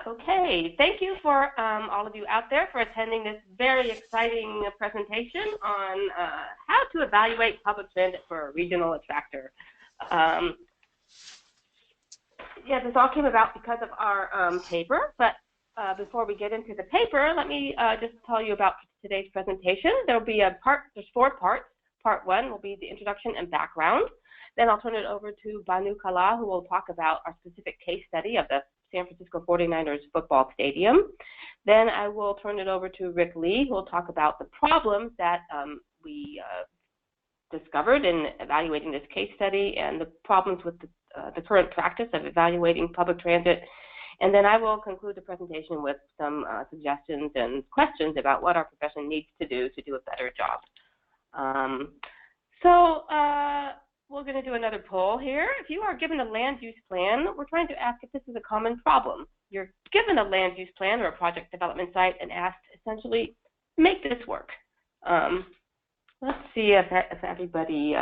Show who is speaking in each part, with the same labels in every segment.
Speaker 1: Okay, thank you for all of you out there for attending this very exciting presentation on how to evaluate public transit for a regional attractor. Yeah, this all came about because of our paper, but before we get into the paper, let me just tell you about today's presentation. There'll be there's 4 parts. Part 1 will be the introduction and background. Then I'll turn it over to Banu Kala, who will talk about our specific case study of the San Francisco 49ers football stadium. Then I will turn it over to Rick Lee, who will talk about the problems that we discovered in evaluating this case study and the problems with the current practice of evaluating public transit. And then I will conclude the presentation with some suggestions and questions about what our profession needs to do a better job. We're going to do another poll here. If you are given a land use plan, we're trying to ask if this is a common problem. You're given a land use plan or a project development site and asked, essentially, make this work. Let's see if everybody,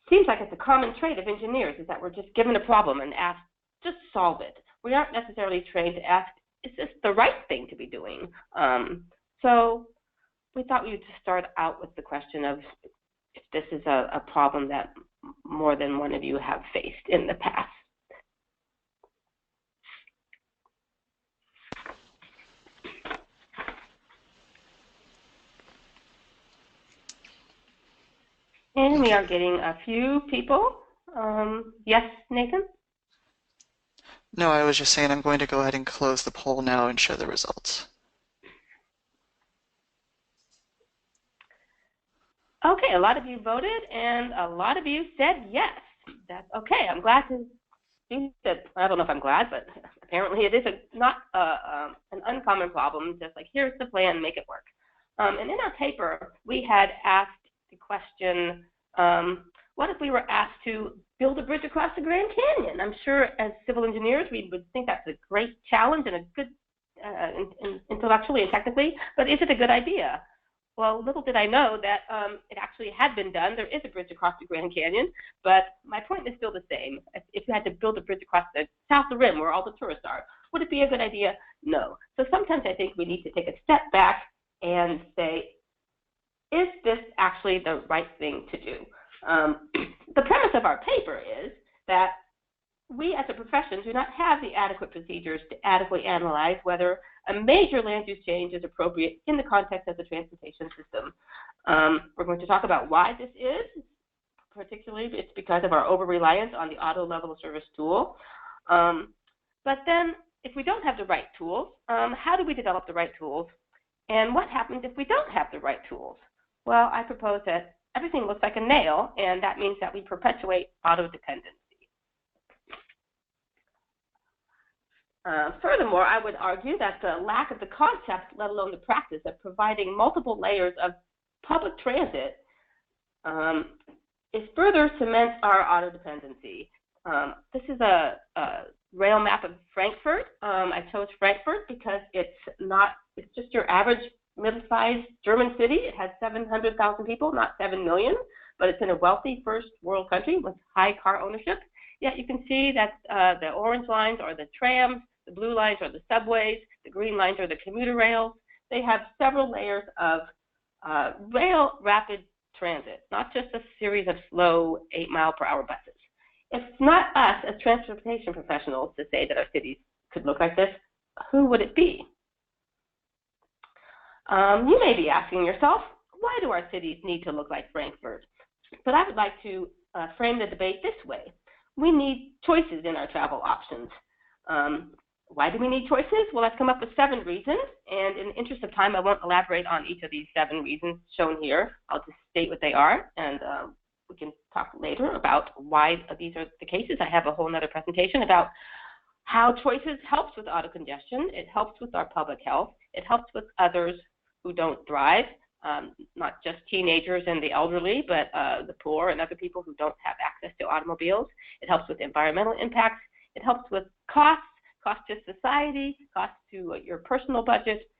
Speaker 1: seems like it's a common trait of engineers, is that we're just given a problem and asked, just solve it. We aren't necessarily trained to ask, is this the right thing to be doing? So we thought we would just start out with the question of if this is a problem that more than one of you have faced in the past. And we are getting a few people. Yes, Nathan?
Speaker 2: No, I was just saying I'm going to go ahead and close the poll now and show the results.
Speaker 1: Okay, a lot of you voted, and a lot of you said yes. That's okay. I'm glad to see that. I don't know if I'm glad, but apparently it is not an uncommon problem. Just like, here's the plan, make it work. And in our paper, we had asked the question, what if we were asked to build a bridge across the Grand Canyon? I'm sure as civil engineers, we would think that's a great challenge and a good intellectually and technically, but is it a good idea? Well, little did I know that it actually had been done. There is a bridge across the Grand Canyon, but my point is still the same. If you had to build a bridge across the South of the Rim where all the tourists are, would it be a good idea? No. So sometimes I think we need to take a step back and say, is this actually the right thing to do? The premise of our paper is that we as a profession do not have the adequate procedures to adequately analyze whether a major land use change is appropriate in the context of the transportation system. We're going to talk about why this is. Particularly, it's because of our over-reliance on the auto level of service tool. But then, if we don't have the right tools, how do we develop the right tools? And what happens if we don't have the right tools? Well, I propose that everything looks like a nail, and that means that we perpetuate auto dependency. Furthermore, I would argue that the lack of the concept, let alone the practice, of providing multiple layers of public transit is further cements our auto dependency. This is a rail map of Frankfurt. I chose Frankfurt because it's just your average middle-sized German city. It has 700,000 people, not 7 million, but it's in a wealthy first world country with high car ownership. Yet you can see that the orange lines are the trams, the blue lines are the subways, the green lines are the commuter rails. They have several layers of rail rapid transit, not just a series of slow 8-mile-per-hour buses. It's not us as transportation professionals to say that our cities could look like this. Who would it be? You may be asking yourself, why do our cities need to look like Frankfurt? But I would like to frame the debate this way. We need choices in our travel options. Why do we need choices? Well, I've come up with 7 reasons, and in the interest of time, I won't elaborate on each of these 7 reasons shown here. I'll just state what they are, and we can talk later about why these are the cases. I have a whole other presentation about how choices helps with auto congestion. It helps with our public health. It helps with others who don't drive, not just teenagers and the elderly, but the poor and other people who don't have access to automobiles. It helps with environmental impacts. It helps with costs to society, costs to your personal budget.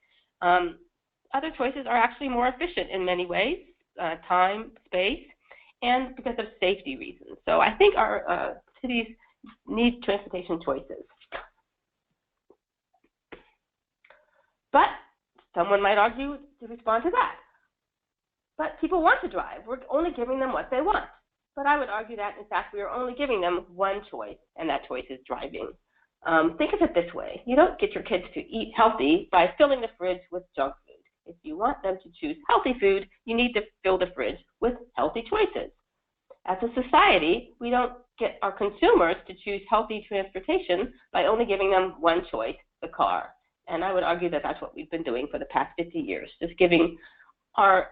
Speaker 1: Other choices are actually more efficient in many ways, time, space, and because of safety reasons. So I think our cities need transportation choices. But someone might argue to respond to that. But people want to drive. We're only giving them what they want. But I would argue that, in fact, we are only giving them one choice, and that choice is driving. Think of it this way. You don't get your kids to eat healthy by filling the fridge with junk food. If you want them to choose healthy food, you need to fill the fridge with healthy choices. As a society, we don't get our consumers to choose healthy transportation by only giving them one choice, the car. And I would argue that that's what we've been doing for the past 50 years, just giving our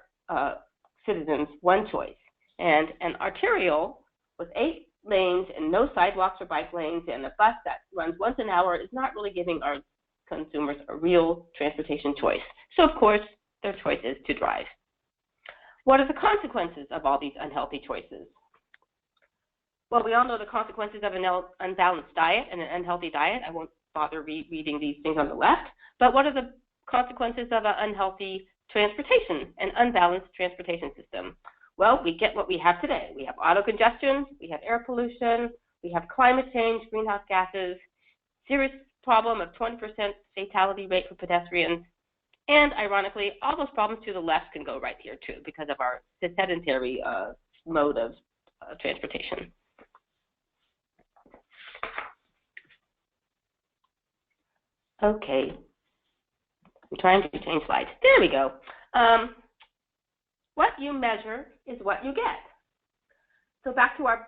Speaker 1: citizens one choice. And an arterial with 8 lanes and no sidewalks or bike lanes and a bus that runs once an hour is not really giving our consumers a real transportation choice. So, of course, their choice is to drive. What are the consequences of all these unhealthy choices? Well, we all know the consequences of an unbalanced diet and an unhealthy diet. I won't bother reading these things on the left. But what are the consequences of an unhealthy transportation, an unbalanced transportation system? Well, we get what we have today. We have auto congestion, we have air pollution, we have climate change, greenhouse gases, serious problem of 20% fatality rate for pedestrians, and ironically, all those problems to the left can go right here too because of our sedentary mode of transportation. Okay, I'm trying to change slides. There we go. What you measure is what you get. So back to our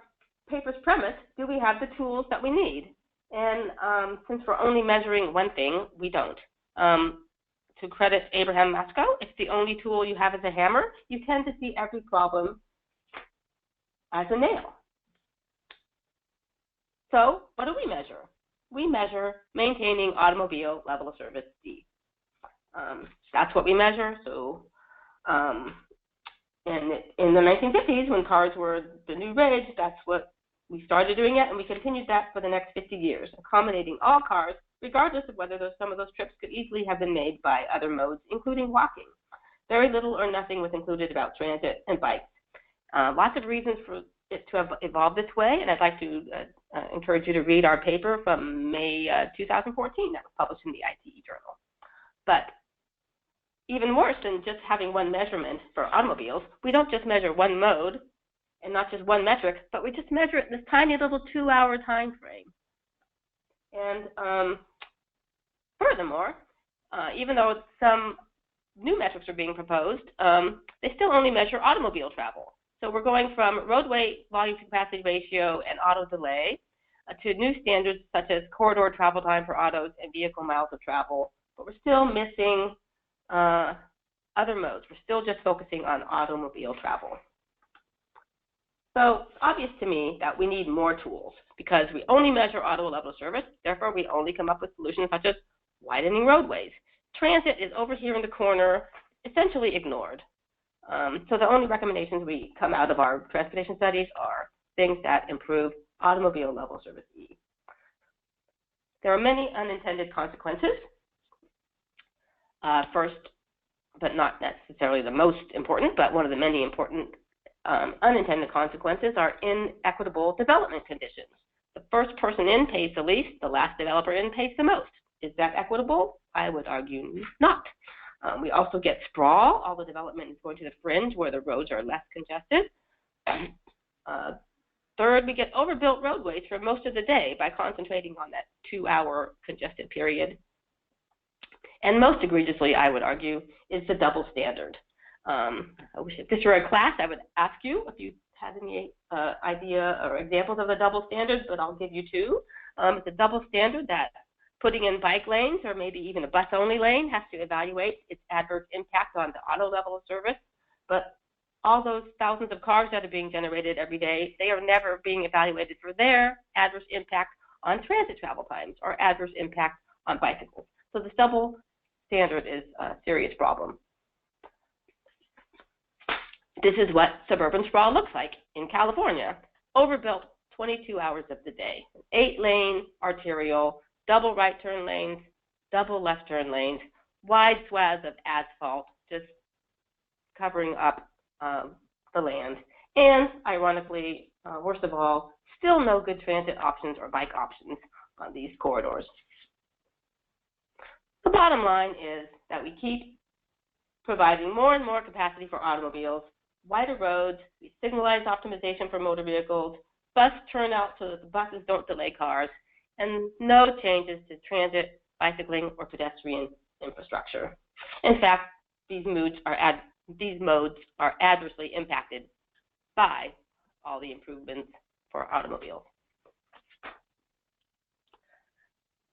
Speaker 1: paper's premise, do we have the tools that we need? And since we're only measuring one thing, we don't. To credit Abraham Maslow, if the only tool you have is a hammer, you tend to see every problem as a nail. So what do we measure? We measure maintaining automobile level of service D. That's what we measure. So and in the 1950s, when cars were the new rage, that's what we started doing it, and we continued that for the next 50 years, accommodating all cars, regardless of whether some of those trips could easily have been made by other modes, including walking. Very little or nothing was included about transit and bikes. Lots of reasons for it to have evolved this way, and I'd like to encourage you to read our paper from May 2014 that was published in the ITE Journal. But even worse than just having one measurement for automobiles, we don't just measure one mode and not just one metric, but we just measure it in this tiny little 2-hour time frame. And furthermore, even though some new metrics are being proposed, they still only measure automobile travel. So we're going from roadway volume to capacity ratio and auto delay to new standards such as corridor travel time for autos and vehicle miles of travel, but we're still missing other modes. We're still just focusing on automobile travel. So it's obvious to me that we need more tools because we only measure auto level of service. Therefore, we only come up with solutions such as widening roadways. Transit is over here in the corner, essentially ignored. So the only recommendations we come out of our transportation studies are things that improve automobile level service E. There are many unintended consequences. First, but not necessarily the most important, but one of the many important unintended consequences are inequitable development conditions. The first person in pays the least, the last developer in pays the most. Is that equitable? I would argue not. We also get sprawl. All the development is going to the fringe where the roads are less congested. Third, we get overbuilt roadways for most of the day by concentrating on that 2-hour congested period. And most egregiously, I would argue, is the double standard. I wish if this were a class, I would ask you if you had any idea or examples of the double standard, but I'll give you two. It's a double standard that putting in bike lanes or maybe even a bus-only lane has to evaluate its adverse impact on the auto level of service. But all those thousands of cars that are being generated every day, they are never being evaluated for their adverse impact on transit travel times or adverse impact on bicycles. So this double standard is a serious problem. This is what suburban sprawl looks like in California. Overbuilt 22 hours of the day, 8-lane arterial, double right turn lanes, double left turn lanes, wide swaths of asphalt just covering up the land. And ironically, worst of all, still no good transit options or bike options on these corridors. The bottom line is that we keep providing more and more capacity for automobiles, wider roads, we signalize optimization for motor vehicles, bus turnout so that the buses don't delay cars, and no changes to transit, bicycling, or pedestrian infrastructure. In fact, these modes are adversely impacted by all the improvements for automobiles.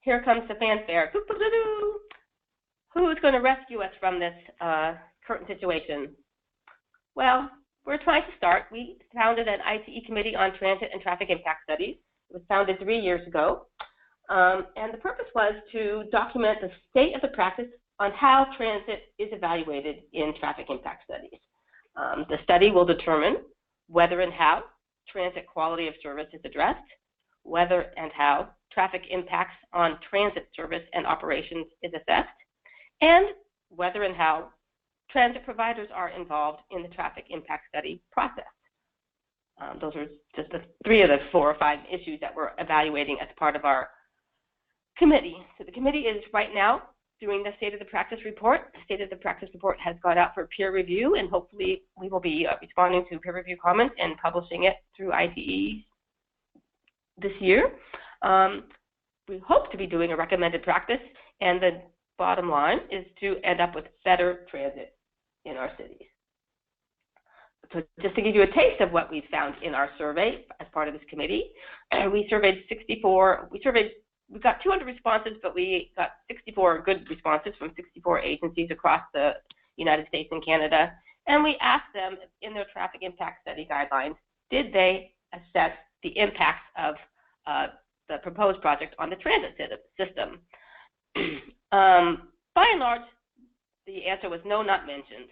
Speaker 1: Here comes the fanfare. Who's going to rescue us from this current situation? Well, we're trying to start. We founded an ITE Committee on Transit and Traffic Impact Studies. It was founded 3 years ago. And the purpose was to document the state of the practice on how transit is evaluated in traffic impact studies. The study will determine whether and how transit quality of service is addressed, whether and how traffic impacts on transit service and operations is assessed, and whether and how transit providers are involved in the traffic impact study process. Those are just the 3 of the 4 or 5 issues that we're evaluating as part of our committee. So the committee is right now doing the State of the Practice report. The State of the Practice report has gone out for peer review, and hopefully we will be responding to peer review comments and publishing it through ITE this year. We hope to be doing a recommended practice, and the bottom line is to end up with better transit in our cities. So just to give you a taste of what we found in our survey as part of this committee, we surveyed 64, we got 200 responses, but we got 64 good responses from 64 agencies across the United States and Canada. And we asked them in their traffic impact study guidelines, did they assess the impacts of the proposed project on the transit system? By and large, the answer was no, not mentioned.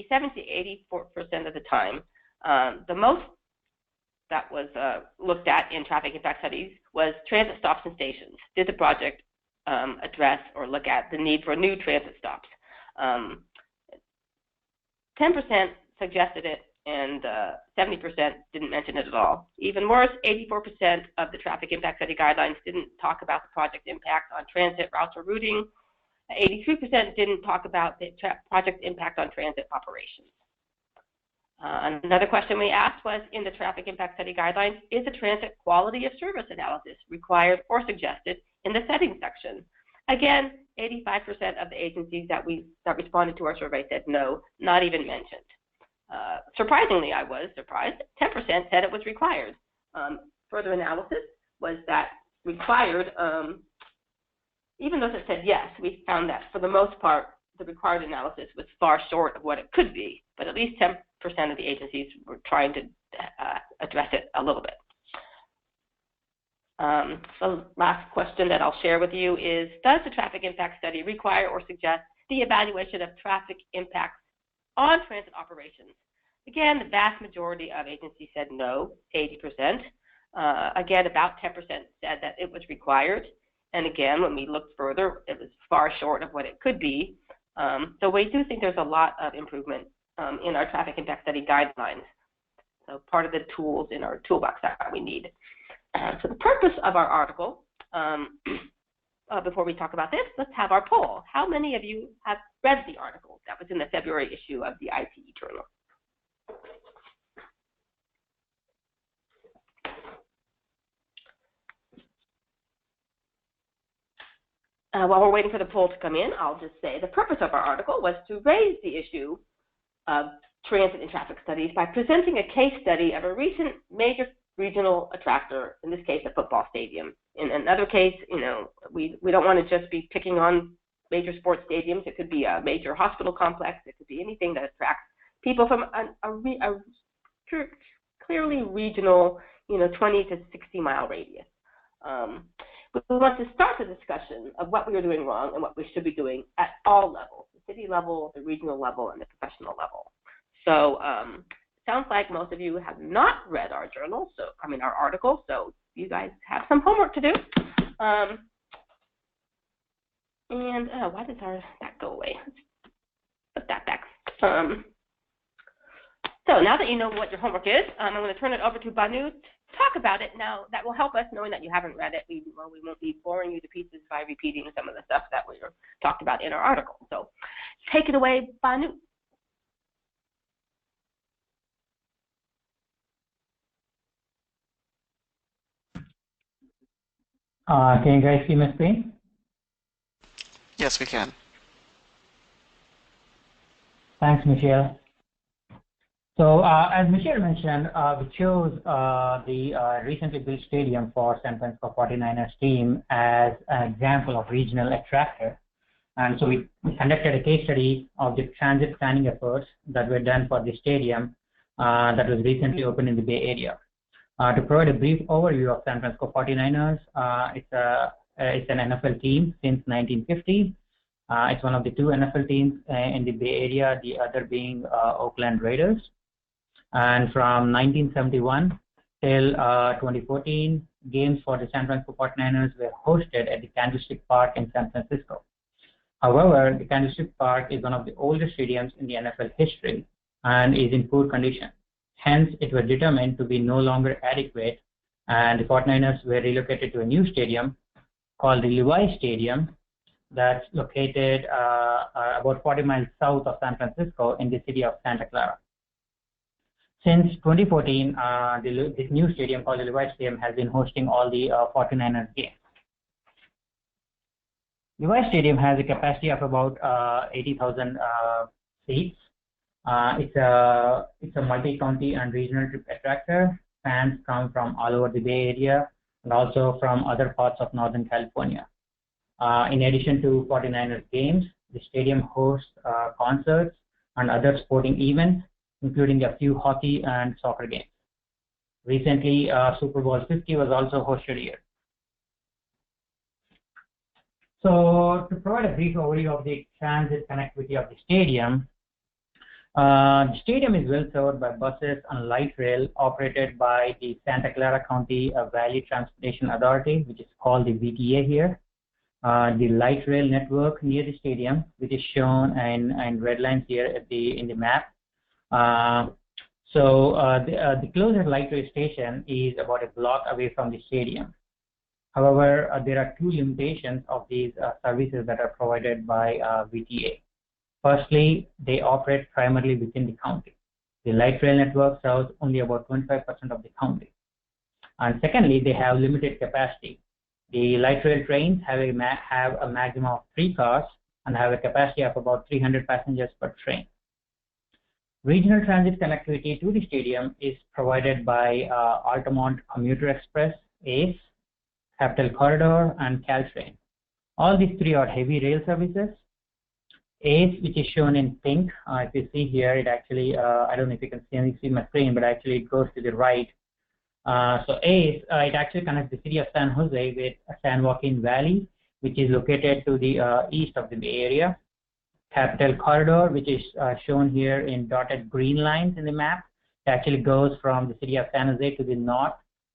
Speaker 1: 70 to 84% of the time. The most that was looked at in traffic impact studies was transit stops and stations. Did the project address or look at the need for new transit stops? 10% suggested it, and 70% didn't mention it at all. Even worse, 84% of the traffic impact study guidelines didn't talk about the project impact on transit routes or routing. 83% didn't talk about the project impact on transit operations. Another question we asked was, in the traffic impact study guidelines, is a transit quality of service analysis required or suggested in the settings section? Again, 85% of the agencies that responded to our survey said no, not even mentioned. Surprisingly, I was surprised, 10% said it was required. Further analysis was that required, even though it said yes, we found that for the most part, the required analysis was far short of what it could be, but at least 10% of the agencies were trying to address it a little bit. So last question that I'll share with you is, does the traffic impact study require or suggest the evaluation of traffic impacts on transit operations? Again, the vast majority of agencies said no, 80%. Again, about 10% said that it was required. And again, when we looked further, it was far short of what it could be. So we do think there's a lot of improvement in our traffic impact study guidelines. So part of the tools in our toolbox that we need. So the purpose of our article, before we talk about this, let's have our poll. How many of you have read the article that was in the February issue of the ITE Journal? While we're waiting for the poll to come in, I'll just say the purpose of our article was to raise the issue of transit and traffic studies by presenting a case study of a recent major regional attractor, in this case a football stadium. In another case, we don't want to just be picking on major sports stadiums. It could be a major hospital complex. It could be anything that attracts people from a clearly regional, 20 to 60 mile radius. We want to start the discussion of what we are doing wrong and what we should be doing at all levels, the city level, the regional level, and the professional level. So sounds like most of you have not read our journal, our article, so you guys have some homework to do. Why does that go away? Let's put that back. So now that you know what your homework is, I'm going to turn it over to Banu talk about it now. That will help us, knowing that you haven't read it. We won't be boring you to pieces by repeating some of the stuff that we talked about in our article. So take it away, Banu.
Speaker 3: Can you guys see my screen?
Speaker 2: Yes, we can.
Speaker 3: Thanks, Michelle. So as Michelle mentioned, we chose the recently built stadium for San Francisco 49ers team as an example of regional attractor. And so we conducted a case study of the transit planning efforts that were done for the stadium that was recently opened in the Bay Area. To provide a brief overview of San Francisco 49ers, it's an NFL team since 1950. It's one of the two NFL teams in the Bay Area, the other being Oakland Raiders. And from 1971 till 2014, games for the San Francisco 49ers were hosted at the Candlestick Park in San Francisco. However, the Candlestick Park is one of the oldest stadiums in the NFL history and is in poor condition. Hence, it was determined to be no longer adequate, and the 49ers were relocated to a new stadium called the Levi Stadium that's located about 40 miles south of San Francisco in the city of Santa Clara. Since 2014, this new stadium called the Levi Stadium has been hosting all the 49ers games. Levi Stadium has a capacity of about 80,000 seats. It's a multi-county and regional trip attractor. Fans come from all over the Bay Area and also from other parts of Northern California. In addition to 49ers games, the stadium hosts concerts and other sporting events, including a few hockey and soccer games. Recently, Super Bowl 50 was also hosted here. So to provide a brief overview of the transit connectivity of the stadium is well served by buses and light rail operated by the Santa Clara County Valley Transportation Authority, which is called the VTA here. The light rail network near the stadium, which is shown in red lines here in the map. The closest light rail station is about a block away from the stadium. However, there are two limitations of these services that are provided by VTA. Firstly, they operate primarily within the county. The light rail network serves only about 25% of the county. And secondly, they have limited capacity. The light rail trains have a maximum of 3 cars and have a capacity of about 300 passengers per train. Regional transit connectivity to the stadium is provided by Altamont Commuter Express, ACE, Capital Corridor, and Caltrain. All these three are heavy rail services. ACE, which is shown in pink, if you see here, it actually, I don't know if you can see my screen, but actually it goes to the right. So ACE, it actually connects the city of San Jose with San Joaquin Valley, which is located to the east of the Bay Area. Capital Corridor, which is shown here in dotted green lines in the map, it actually goes from the city of San Jose to the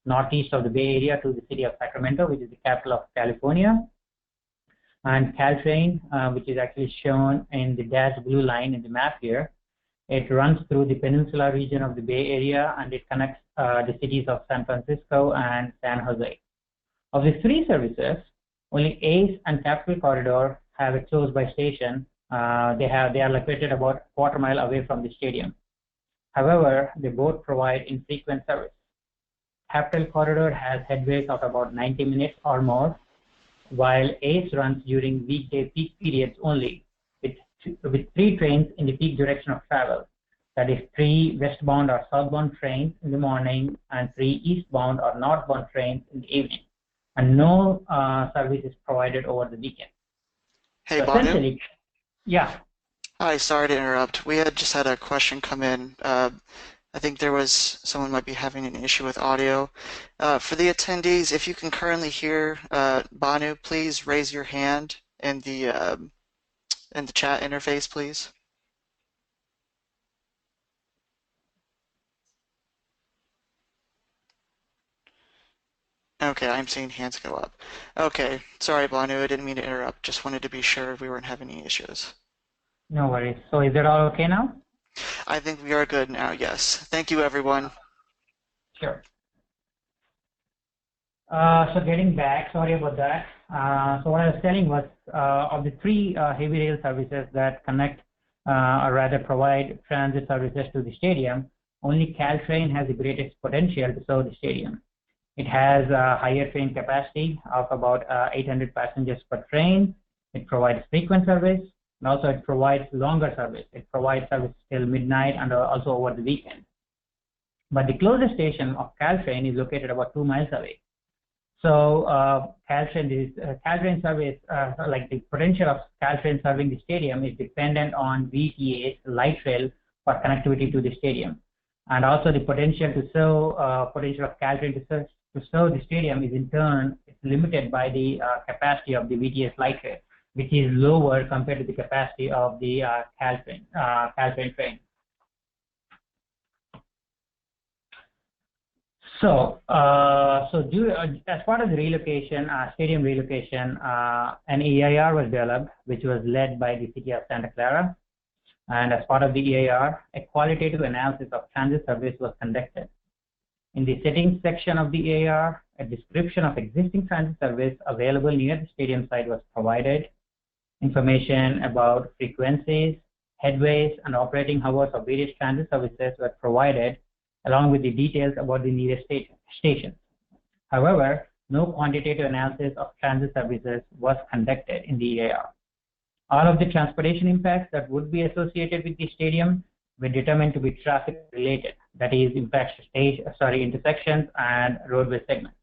Speaker 3: northeast of the Bay Area to the city of Sacramento, which is the capital of California. And Caltrain, which is actually shown in the dashed blue line in the map here, it runs through the peninsula region of the Bay Area and it connects the cities of San Francisco and San Jose. Of the three services, only ACE and Capital Corridor have a close-by station. They are located about a quarter mile away from the stadium. However, they both provide infrequent service. Capital Corridor has headways of about 90 minutes or more, while ACE runs during weekday peak periods only, with 3 trains in the peak direction of travel. That is 3 westbound or southbound trains in the morning and 3 eastbound or northbound trains in the evening. And no service is provided over the weekend.
Speaker 2: Hey, Banu?
Speaker 3: Yeah.
Speaker 2: Hi, sorry to interrupt. We had just had a question come in. I think someone might be having an issue with audio. For the attendees, if you can currently hear Banu, please raise your hand in the chat interface, please. Okay, I'm seeing hands go up. Okay, sorry, Banu, I didn't mean to interrupt. Just wanted to be sure we weren't having any issues.
Speaker 3: No worries. So is it all okay now?
Speaker 2: I think we are good now, yes. Thank you, everyone.
Speaker 3: Sure. So getting back, sorry about that. So what I was telling was of the three heavy rail services that connect or rather provide transit services to the stadium, only Caltrain has the greatest potential to serve the stadium. It has a higher train capacity of about 800 passengers per train. It provides frequent service, and also it provides longer service. It provides service till midnight and also over the weekend. But the closest station of Caltrain is located about 2 miles away. So Caltrain service, like the potential of Caltrain serving the stadium is dependent on VTA's light rail for connectivity to the stadium. And also the potential to serve, potential of Caltrain to serve the stadium is in turn limited by the capacity of the VTA's light rail, which is lower compared to the capacity of the Caltrain train. So, as part of the relocation, stadium relocation, an EIR was developed, which was led by the city of Santa Clara. And as part of the EIR, a qualitative analysis of transit service was conducted. In the settings section of the EIR, a description of existing transit service available near the stadium site was provided. Information about frequencies, headways, and operating hours of various transit services were provided, along with the details about the nearest stations. However, no quantitative analysis of transit services was conducted in the EIR. All of the transportation impacts that would be associated with the stadium were determined to be traffic related, that is, impacts to intersections and roadway segments.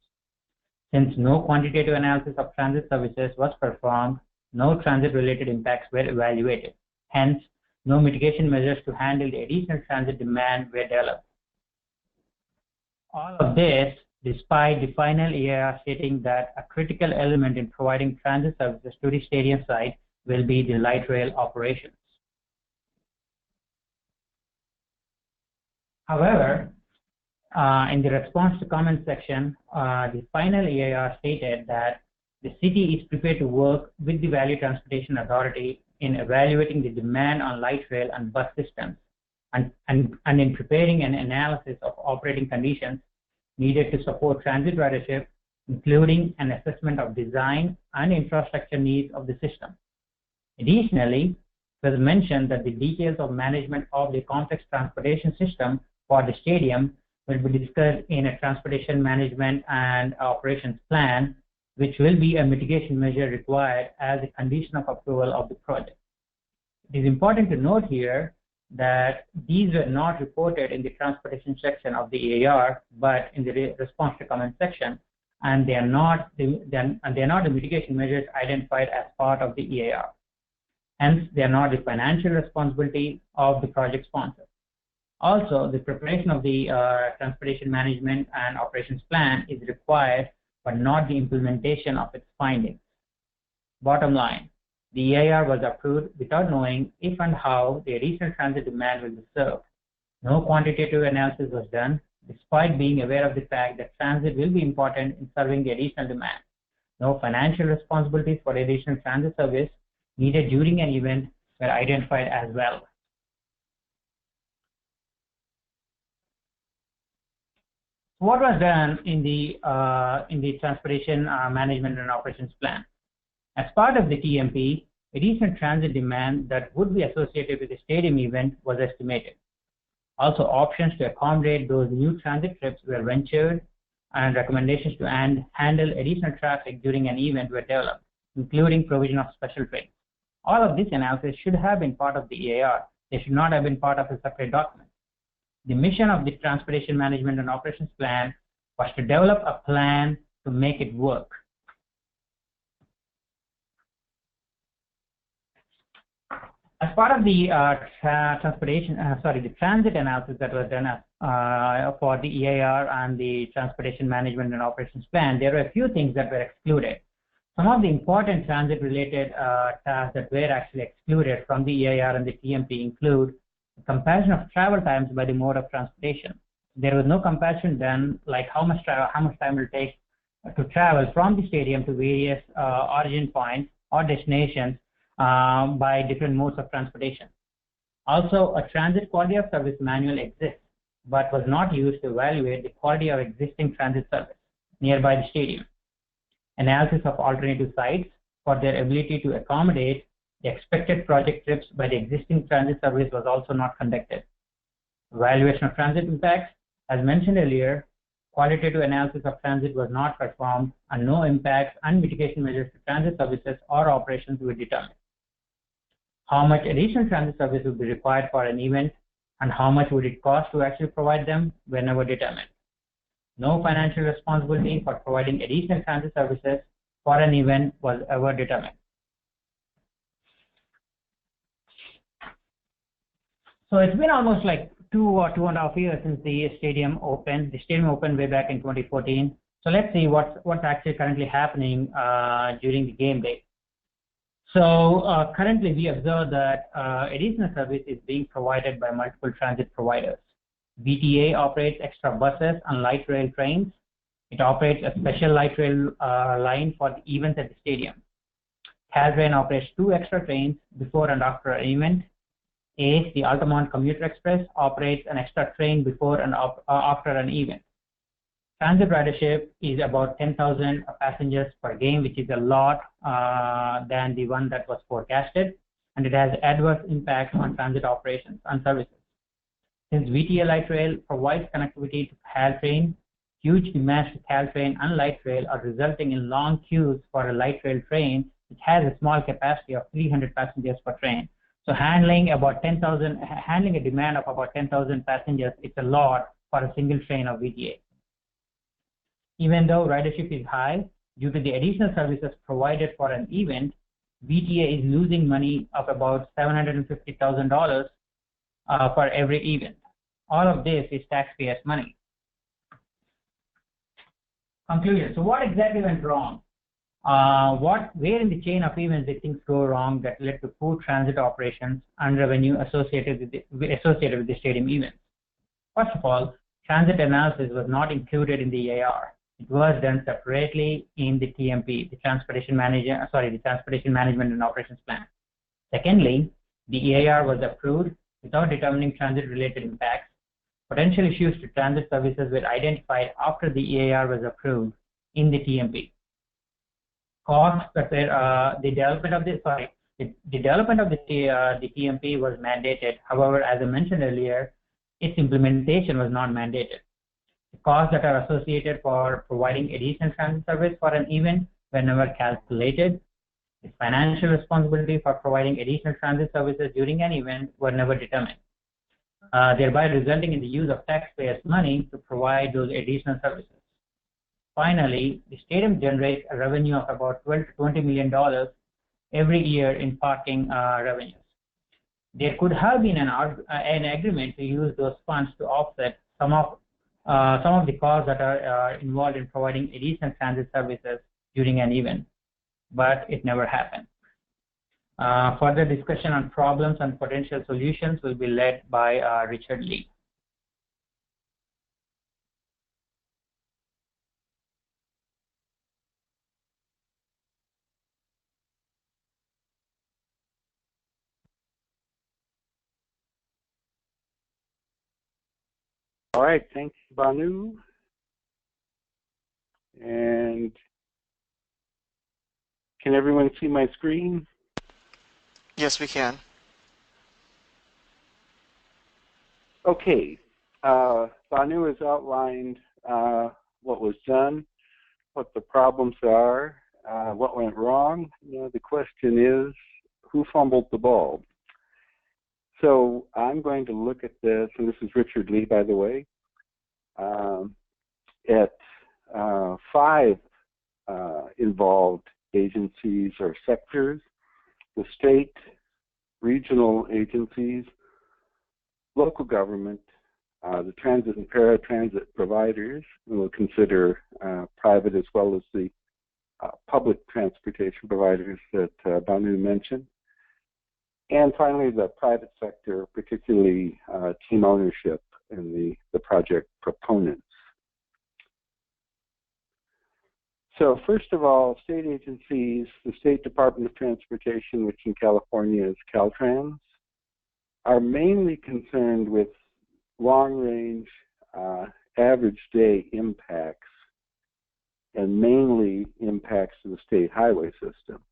Speaker 3: Since no quantitative analysis of transit services was performed, no transit related impacts were evaluated. Hence, no mitigation measures to handle the additional transit demand were developed. All of this despite the final EIR stating that a critical element in providing transit services to the stadium site will be the light rail operations. However, in the response to comment section, the final EIR stated that the city is prepared to work with the Valley Transportation Authority in evaluating the demand on light rail and bus systems and in preparing an analysis of operating conditions needed to support transit ridership, including an assessment of design and infrastructure needs of the system. Additionally, it was mentioned that the details of management of the complex transportation system for the stadium will be discussed in a transportation management and operations plan, which will be a mitigation measure required as a condition of approval of the project. It is important to note here that these were not reported in the transportation section of the EIR, but in the response to comment section, and they are not the mitigation measures identified as part of the EIR. Hence, they are not the financial responsibility of the project sponsor. Also, the preparation of the transportation management and operations plan is required, but not the implementation of its findings. Bottom line, the EIR was approved without knowing if and how the additional transit demand will be served. No quantitative analysis was done, despite being aware of the fact that transit will be important in serving the additional demand. No financial responsibilities for additional transit service needed during an event were identified as well. What was done in the transportation management and operations plan? As part of the TMP, additional transit demand that would be associated with the stadium event was estimated. Also, options to accommodate those new transit trips were ventured, and recommendations to handle additional traffic during an event were developed, including provision of special trains. All of this analysis should have been part of the EIR. They should not have been part of a separate document. The mission of the Transportation Management and Operations Plan was to develop a plan to make it work. As part of the the transit analysis that was done for the EIR and the Transportation Management and Operations Plan, there were a few things that were excluded. Some of the important transit-related tasks that were actually excluded from the EIR and the TMP include the comparison of travel times by the mode of transportation. There was no comparison done, like how much time it will take to travel from the stadium to various origin points or destinations by different modes of transportation. Also, a transit quality of service manual exists, but was not used to evaluate the quality of existing transit service. nearby the stadium. Analysis of alternative sites for their ability to accommodate the expected project trips by the existing transit service was also not conducted. Evaluation of transit impacts, as mentioned earlier, qualitative analysis of transit was not performed, and no impacts and mitigation measures to transit services or operations were determined. How much additional transit service would be required for an event and how much would it cost to actually provide them were never determined. No financial responsibility for providing additional transit services for an event was ever determined. So it's been almost like 2 or 2.5 years since the stadium opened. The stadium opened way back in 2014. So let's see what's actually currently happening during the game day. So currently we observe that additional service is being provided by multiple transit providers. VTA operates extra buses and light rail trains. It operates a special light rail line for the events at the stadium. Caltrain operates 2 extra trains before and after an event. ACE, the Altamont Commuter Express, operates an extra train before and after an event. Transit ridership is about 10,000 passengers per game, which is a lot than the one that was forecasted, and it has adverse impacts on transit operations and services. Since VTA Light Rail provides connectivity to Caltrain, huge demands to Caltrain and Light Rail are resulting in long queues for a light rail train, which has a small capacity of 300 passengers per train. So handling a demand of about 10,000 passengers, it's a lot for a single train of VTA. Even though ridership is high, due to the additional services provided for an event, VTA is losing money of about $750,000 for every event. All of this is taxpayers' money. Conclusion. So what exactly went wrong? Where in the chain of events did things go wrong that led to poor transit operations and revenue associated with the stadium events? First of all, transit analysis was not included in the EAR. It was done separately in the TMP, the Transportation Management and Operations Plan. Secondly, the EAR was approved without determining transit-related impacts. Potential issues to transit services were identified after the EAR was approved in the TMP. Costs that were the development of the TMP was mandated. However, as I mentioned earlier, its implementation was not mandated. The costs that are associated for providing additional transit service for an event were never calculated. The financial responsibility for providing additional transit services during an event were never determined, thereby resulting in the use of taxpayers' money to provide those additional services. Finally, the stadium generates a revenue of about $12 to $20 million every year in parking revenues. There could have been an agreement to use those funds to offset some of the costs that are involved in providing additional transit services during an event, but it never happened. Further discussion on problems and potential solutions will be led by Richard Lee.
Speaker 4: All right, thanks, Banu. And can everyone see my screen?
Speaker 2: Yes, we can.
Speaker 4: Okay, Banu has outlined what was done, what the problems are, what went wrong. Now the question is, who fumbled the ball? So I'm going to look at this, and this is Richard Lee, by the way, at 5 involved agencies or sectors: the state, regional agencies, local government, the transit and paratransit providers, and we'll consider private as well as the public transportation providers that Banu mentioned. And finally, the private sector, particularly team ownership and the project proponents. So first of all, state agencies, the State Department of Transportation, which in California is Caltrans, are mainly concerned with long-range, average day impacts and mainly impacts to the state highway system.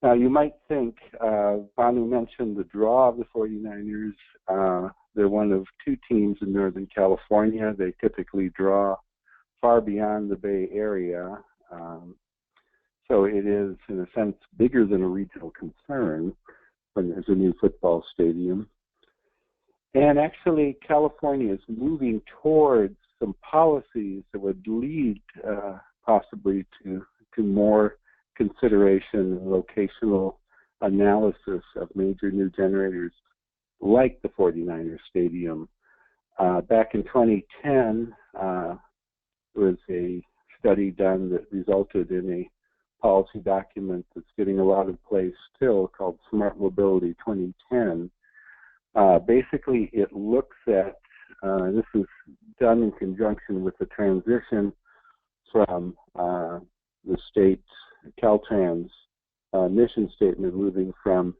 Speaker 4: Now, you might think, Banu mentioned the draw of the 49ers. They're one of two teams in Northern California. They typically draw far beyond the Bay Area. So it is, in a sense, bigger than a regional concern when there's a new football stadium. And actually, California is moving towards some policies that would lead possibly to more consideration and locational analysis of major new generators like the 49ers Stadium. Back in 2010, there was a study done that resulted in a policy document that's getting a lot of play still called Smart Mobility 2010. Basically, it looks at, this is done in conjunction with the transition from the state's Caltrans mission statement, moving from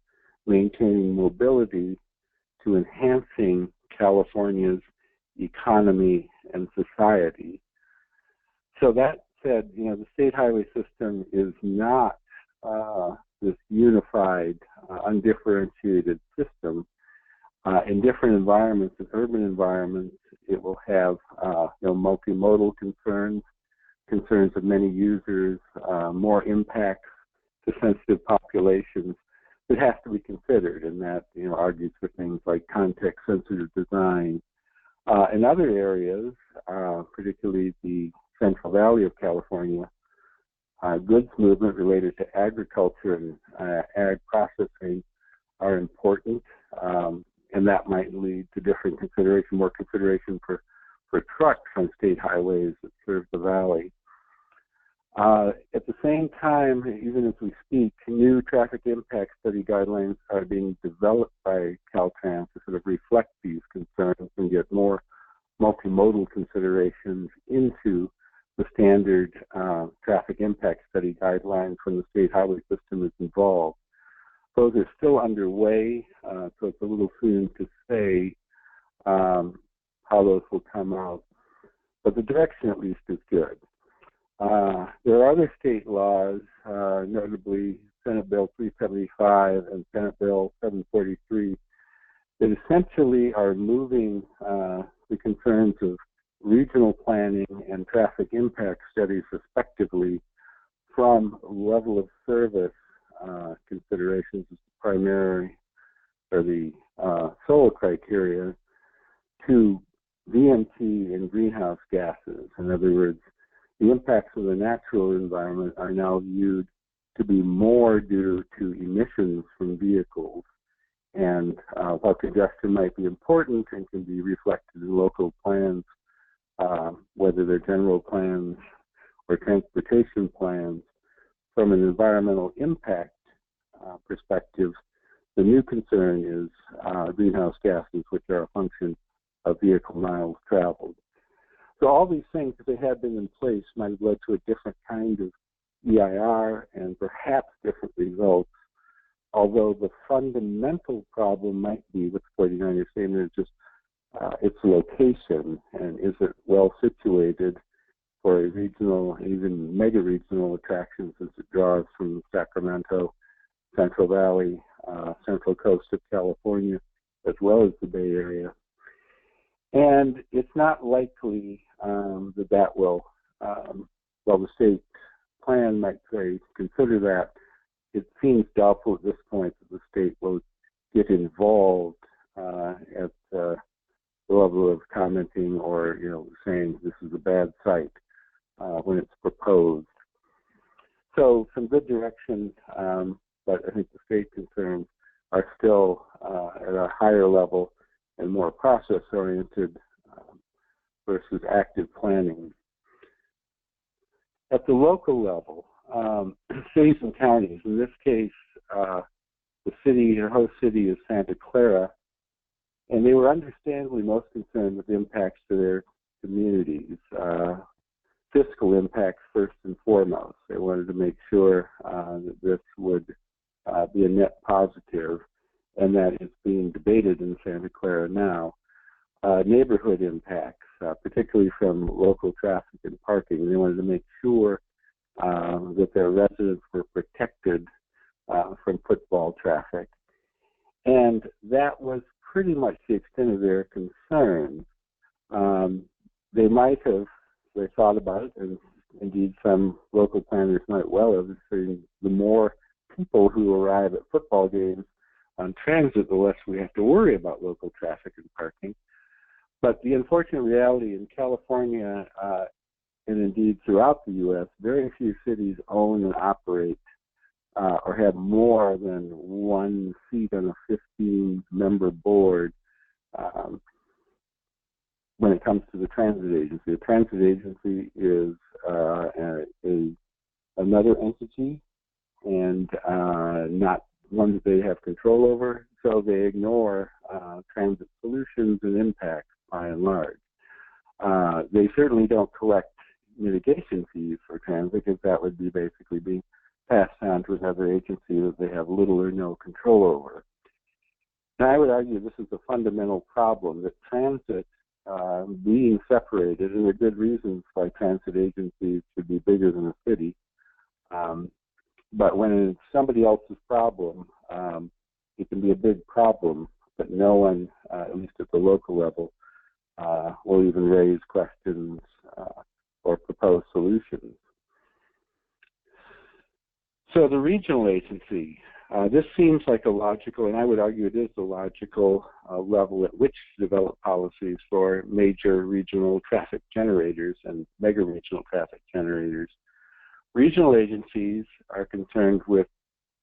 Speaker 4: maintaining mobility to enhancing California's economy and society. So that said, the state highway system is not this unified, undifferentiated system. In different environments, in urban environments, it will have multimodal concerns of many users, more impacts to sensitive populations that have to be considered, and that argues for things like context-sensitive design. In other areas, particularly the Central Valley of California, goods movement related to agriculture and ag processing are important, and that might lead to different consideration, more consideration for trucks on state highways that serve the valley. At the same time, even as we speak, new traffic impact study guidelines are being developed by Caltrans to sort of reflect these concerns and get more multimodal considerations into the standard traffic impact study guidelines when the state highway system is involved. Those are still underway, so it's a little soon to say how those will come out. But the direction, at least, is good. There are other state laws, notably Senate Bill 375 and Senate Bill 743, that essentially are moving the concerns of regional planning and traffic impact studies, respectively, from level of service considerations as the primary or the sole criteria to VMT and greenhouse gases. In other words, the impacts of the natural environment are now viewed to be more due to emissions from vehicles. And while congestion might be important and can be reflected in local plans, whether they're general plans or transportation plans, from an environmental impact perspective, the new concern is greenhouse gases, which are a function of vehicle miles traveled. So all these things, if they had been in place, might have led to a different kind of EIR and perhaps different results, although the fundamental problem might be with 49er Stadium is just its location, and is it well situated for a regional, even mega regional attractions as it draws from Sacramento, Central Valley, Central Coast of California, as well as the Bay Area. And it's not likely that will, while the state plan might say consider that, it seems doubtful at this point that the state will get involved at the level of commenting or saying this is a bad site when it's proposed. So some good direction, but I think the state concerns are still at a higher level and more process-oriented versus active planning. At the local level, cities and counties, in this case, the city, the host city is Santa Clara, and they were understandably most concerned with the impacts to their communities, fiscal impacts first and foremost. They wanted to make sure that this would be a net positive, and that is being debated in Santa Clara now. Neighborhood impacts, particularly from local traffic and parking. They wanted to make sure that their residents were protected from football traffic. And that was pretty much the extent of their concerns. They might have, they thought about it, and indeed some local planners might well have, saying the more people who arrive at football games on transit, the less we have to worry about local traffic and parking. But the unfortunate reality in California, and indeed throughout the U.S., very few cities own and operate or have more than one seat on a 15-member board when it comes to the transit agency. The transit agency is another entity and not one that they have control over, so they ignore transit solutions and impacts by and large. They certainly don't collect mitigation fees for transit, because that would be basically being passed on to another agency that they have little or no control over. And I would argue this is a fundamental problem, that transit being separated, and there are good reasons why transit agencies should be bigger than a city, but when it's somebody else's problem, it can be a big problem, but no one, at least at the local level, will even raise questions or propose solutions. So the regional agency, this seems like a logical, and I would argue it is a logical level at which to develop policies for major regional traffic generators and mega regional traffic generators. Regional agencies are concerned with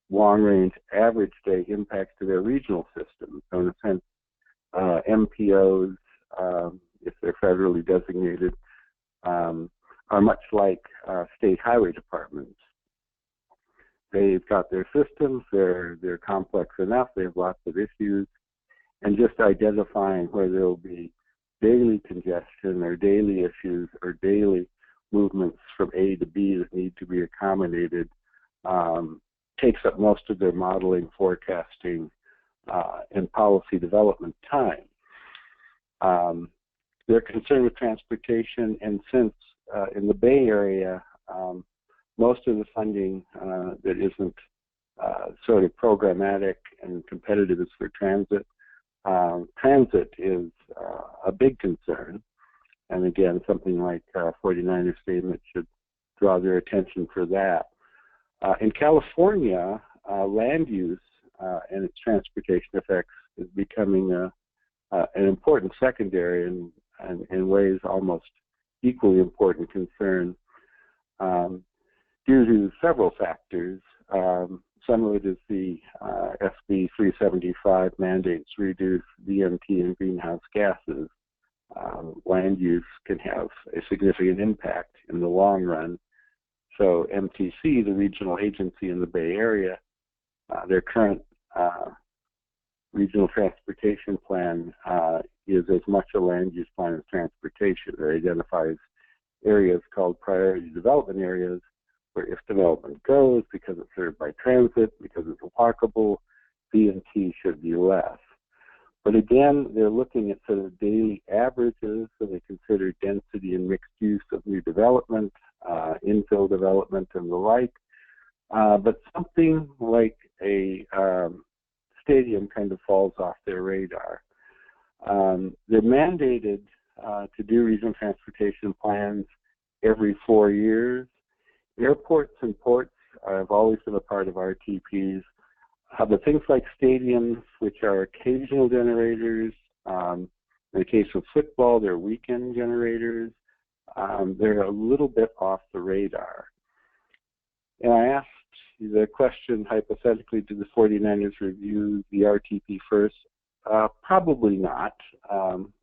Speaker 4: long-range average day impacts to their regional system. So in a sense, MPOs, if they're federally designated, are much like state highway departments. They've got their systems, they're complex enough, they have lots of issues, and just identifying where there will be daily congestion or daily issues or daily movements from A to B that need to be accommodated takes up most of their modeling, forecasting, and policy development time. They're concerned with transportation, and since in the Bay Area, most of the funding that isn't sort of programmatic and competitive is for transit. Transit is a big concern, and again, something like 49er statement should draw their attention for that. In California, land use and its transportation effects is becoming an important secondary and in ways almost equally important concern due to several factors. Some of it is the SB 375 mandates reduce VMT and greenhouse gases. Land use can have a significant impact in the long run. So MTC, the regional agency in the Bay Area, their current regional transportation plan is as much a land use plan as transportation. It identifies areas called priority development areas, where if development goes, because it's served by transit, because it's walkable, VMT should be less. But again, they're looking at sort of daily averages, so they consider density and mixed use of new development, infill development, and the like. But something like a stadium kind of falls off their radar. They're mandated to do regional transportation plans every 4 years. Airports and ports have always been a part of RTPs. But things like stadiums, which are occasional generators, in the case of football, they're weekend generators, they're a little bit off the radar. And I asked the question hypothetically, did the 49ers review the RTP first? Probably not.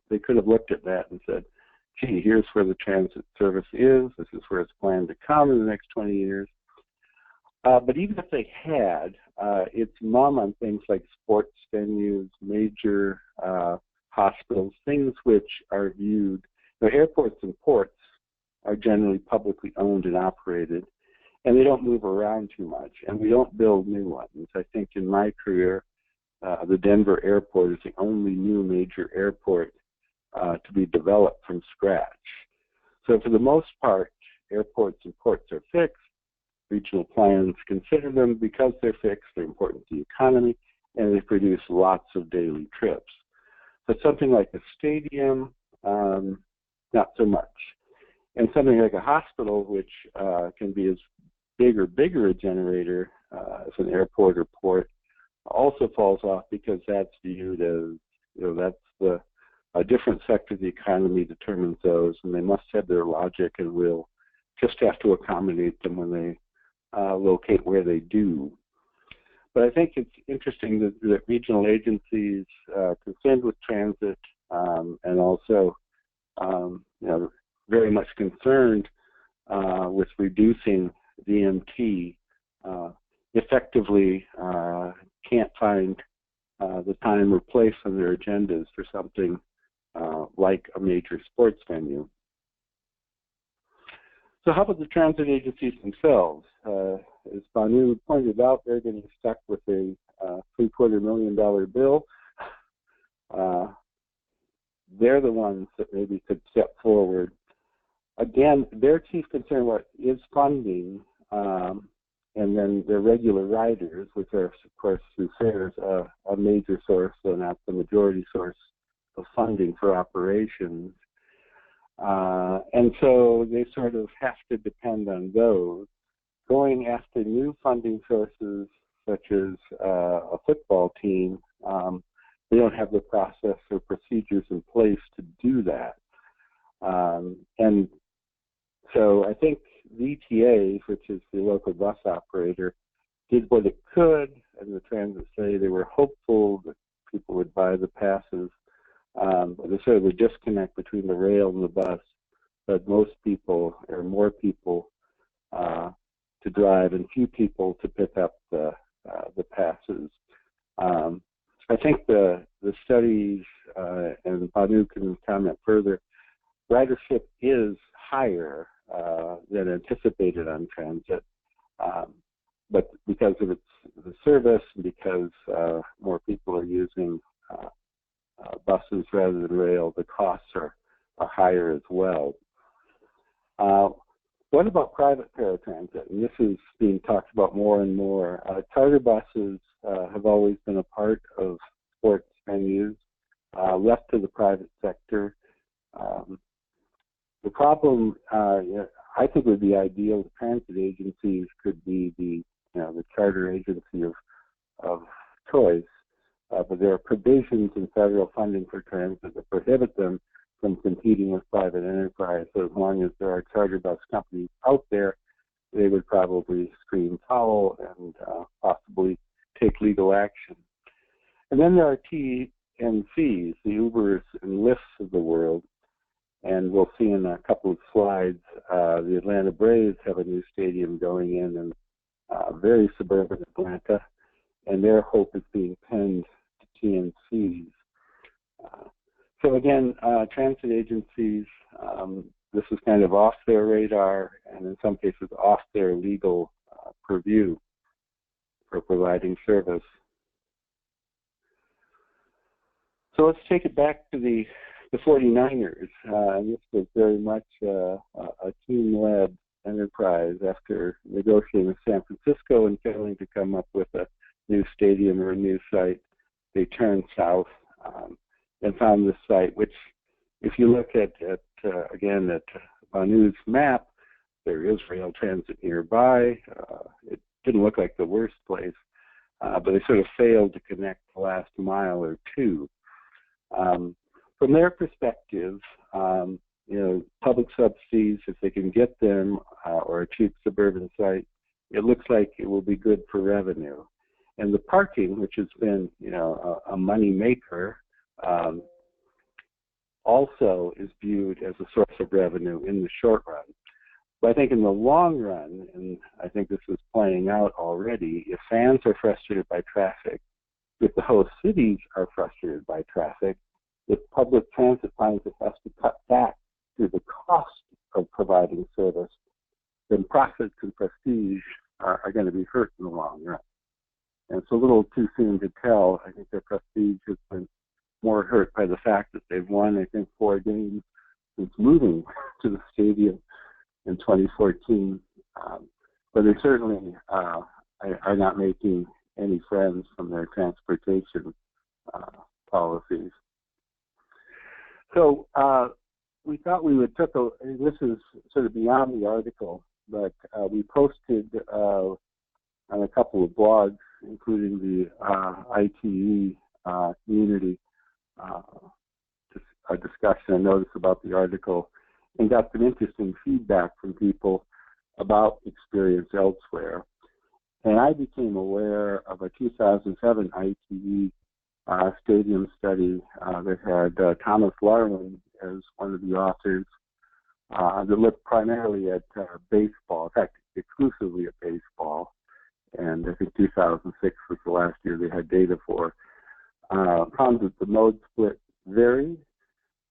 Speaker 4: They could have looked at that and said, gee, here's where the transit service is. This is where it's planned to come in the next 20 years. But even if they had, it's mum on things like sports venues, major hospitals, things which are viewed. Airports and ports are generally publicly owned and operated, and they don't move around too much, and we don't build new ones. I think in my career, the Denver airport is the only new major airport to be developed from scratch. So for the most part, airports and ports are fixed. Regional plans consider them because they're fixed, they're important to the economy, and they produce lots of daily trips. But something like a stadium, not so much. And something like a hospital, which can be as big or bigger a generator as an airport or port, also falls off because that's viewed as, that's a different sector of the economy determines those, and they must have their logic, and we'll just have to accommodate them when they locate where they do. But I think it's interesting that regional agencies concerned with transit and also, very much concerned with reducing DMT effectively can't find the time or place on their agendas for something like a major sports venue. So how about the transit agencies themselves? As Banu pointed out, they're getting stuck with a $750,000 bill. They're the ones that maybe could step forward. Again, their chief concern is funding, and then their regular riders, which are, of course, through fares, a major source, though not the majority source of funding for operations. And so they sort of have to depend on those. Going after new funding sources, such as a football team, they don't have the process or procedures in place to do that. And so I think the ETA, which is the local bus operator, did what it could, and the transit say they were hopeful that people would buy the passes. But there's sort of a disconnect between the rail and the bus, but most people, or more people, to drive and few people to pick up the passes. I think the studies, and Banu can comment further, ridership is higher than anticipated on transit, but because of the service and because more people are using buses rather than rail, the costs are higher as well. What about private paratransit? And this is being talked about more and more. Charter buses have always been a part of sports venues, left to the private sector. The problem, I think, would be ideal if transit agencies could be the charter agency of choice, but there are provisions in federal funding for transit that prohibit them from competing with private enterprise. So as long as there are charter bus companies out there, they would probably scream foul and possibly take legal action. And then there are TNCs, the Ubers and Lyfts of the world. And we'll see in a couple of slides, the Atlanta Braves have a new stadium going in very suburban Atlanta, and their hope is being pinned to TNCs. So again, transit agencies, this is kind of off their radar and in some cases off their legal purview for providing service. So let's take it back to the 49ers. And this was very much a team-led enterprise after negotiating with San Francisco and failing to come up with a new stadium or a new site. They turned south and found this site, which, if you look at Banu's map, there is rail transit nearby. It didn't look like the worst place, but they sort of failed to connect the last mile or two. From their perspective, public subsidies, if they can get them, or a cheap suburban site, it looks like it will be good for revenue. And the parking, which has been, a money maker, also is viewed as a source of revenue in the short run. But I think in the long run, and I think this is playing out already, if fans are frustrated by traffic, if the host cities are frustrated by traffic, if public transit finds it has to cut back to the cost of providing service, then profits and prestige are going to be hurt in the long run. And it's a little too soon to tell. I think their prestige has been more hurt by the fact that they've won, I think, 4 games since moving to the stadium in 2014. But they certainly are not making any friends from their transportation policies. So we thought we would take this is sort of beyond the article, but we posted on a couple of blogs, including the ITE community, a discussion and notice about the article, and got some interesting feedback from people about experience elsewhere. And I became aware of a 2007 ITE stadium study that had Thomas Larlin as one of the authors that looked primarily at baseball, in fact, exclusively at baseball. And I think 2006 was the last year they had data for. Found that the mode split varied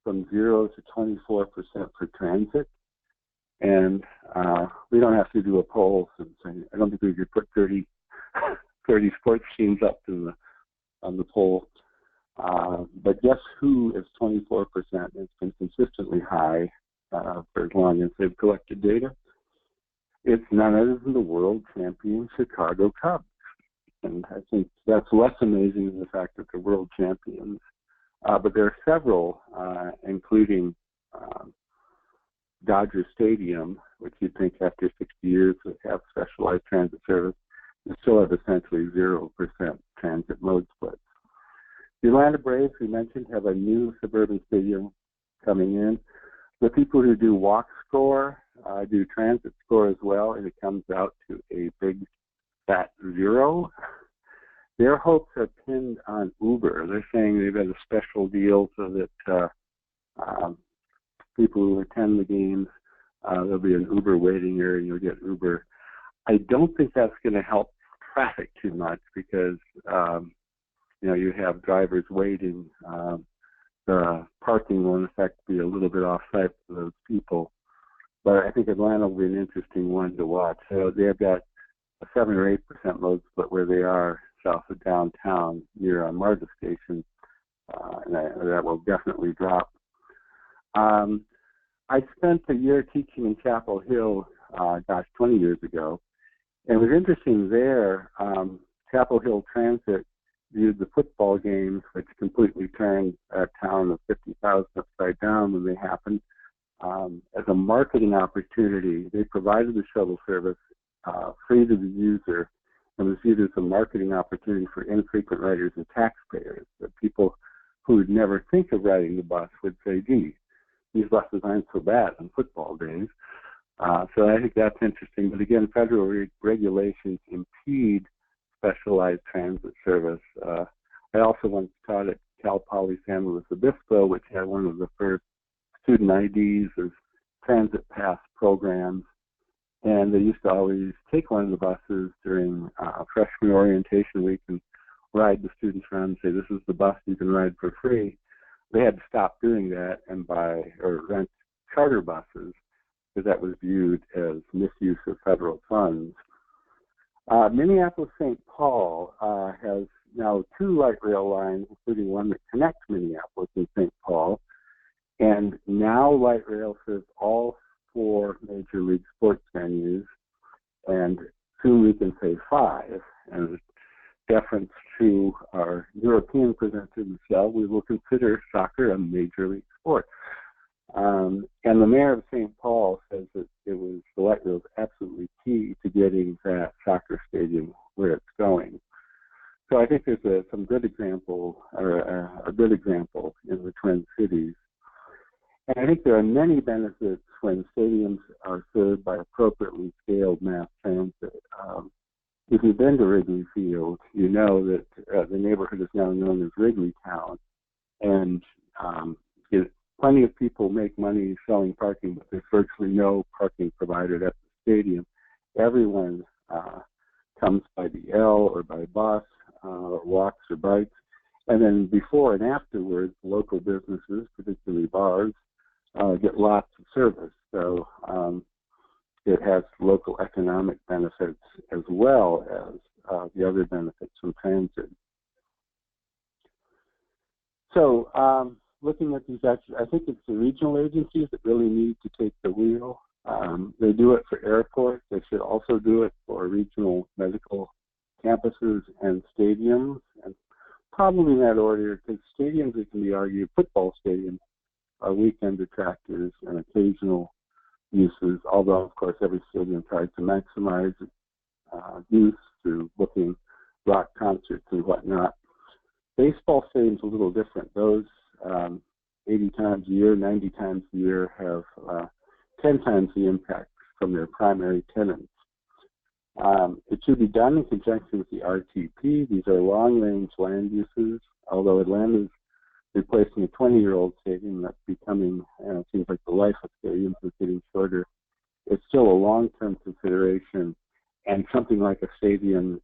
Speaker 4: from 0 to 24% for transit. And we don't have to do a poll, since I don't think we could put 30 sports teams up to on the poll. But guess who is 24%? It's been consistently high for as long as they've collected data. It's none other than the world champion Chicago Cubs. And I think that's less amazing than the fact that they're world champions. But there are several, including Dodger Stadium, which you'd think after 60 years would have specialized transit service, they still have essentially 0% transit mode splits. The Atlanta Braves, we mentioned, have a new suburban stadium coming in. The people who do walk score do transit score as well, and it comes out to a big fat 0. Their hopes are pinned on Uber. They're saying they've got a special deal so that people who attend the games, there'll be an Uber waiting area and you'll get Uber. I don't think that's going to help traffic too much because, you have drivers waiting. The parking will in effect be a little bit off-site for those people. But I think Atlanta will be an interesting one to watch. So they've got a 7 or 8% load split where they are south of downtown near Marta Station, and that will definitely drop. I spent a year teaching in Chapel Hill, 20 years ago, and it was interesting there. Chapel Hill Transit viewed the football games, which completely turned a town of 50,000 upside down when they happened, as a marketing opportunity. They provided the shuttle service free to the user and was viewed as a marketing opportunity for infrequent riders and taxpayers. That people who would never think of riding the bus would say, gee, these buses aren't so bad on football days. So I think that's interesting. But again, federal regulations impede specialized transit service. I also once taught at Cal Poly San Luis Obispo, which had one of the first student IDs as transit pass programs. And they used to always take one of the buses during freshman orientation week and ride the students around and say, this is the bus you can ride for free. They had to stop doing that and rent charter buses because that was viewed as misuse of federal funds. Minneapolis-St. Paul has now 2 light rail lines, including one that connects Minneapolis and St. Paul. And now light rail serves all 4 major league sports venues, and soon we can say 5. And in deference to our European presenter, Michelle, we will consider soccer a major league sport. And the mayor of St. Paul says that the light rail is absolutely key to getting that soccer stadium where it's going. So I think there's some good example, or a good example in the Twin Cities. And I think there are many benefits when stadiums are served by appropriately scaled mass transit. If you've been to Wrigley Field, you know that the neighborhood is now known as Wrigley Town. And plenty of people make money selling parking, but there's virtually no parking provided at the stadium. Everyone comes by the L or by bus, or walks or bikes. And then before and afterwards, local businesses, particularly bars, get lots of service. So it has local economic benefits as well as the other benefits from transit. So looking at these actions, I think it's the regional agencies that really need to take the wheel. They do it for airports. They should also do it for regional medical campuses and stadiums, and probably in that order, because stadiums, it can be argued, football stadiums are weekend attractors and occasional uses, although, of course, every stadium tries to maximize use through booking rock concerts and whatnot. Baseball stadiums are a little different. Those 80 times a year, 90 times a year have 10 times the impact from their primary tenants. It should be done in conjunction with the RTP. These are long-range land uses, although Atlanta's replacing a 20-year-old stadium that's becoming, it seems like the life of stadiums is getting shorter. It's still a long-term consideration, and something like a stadium,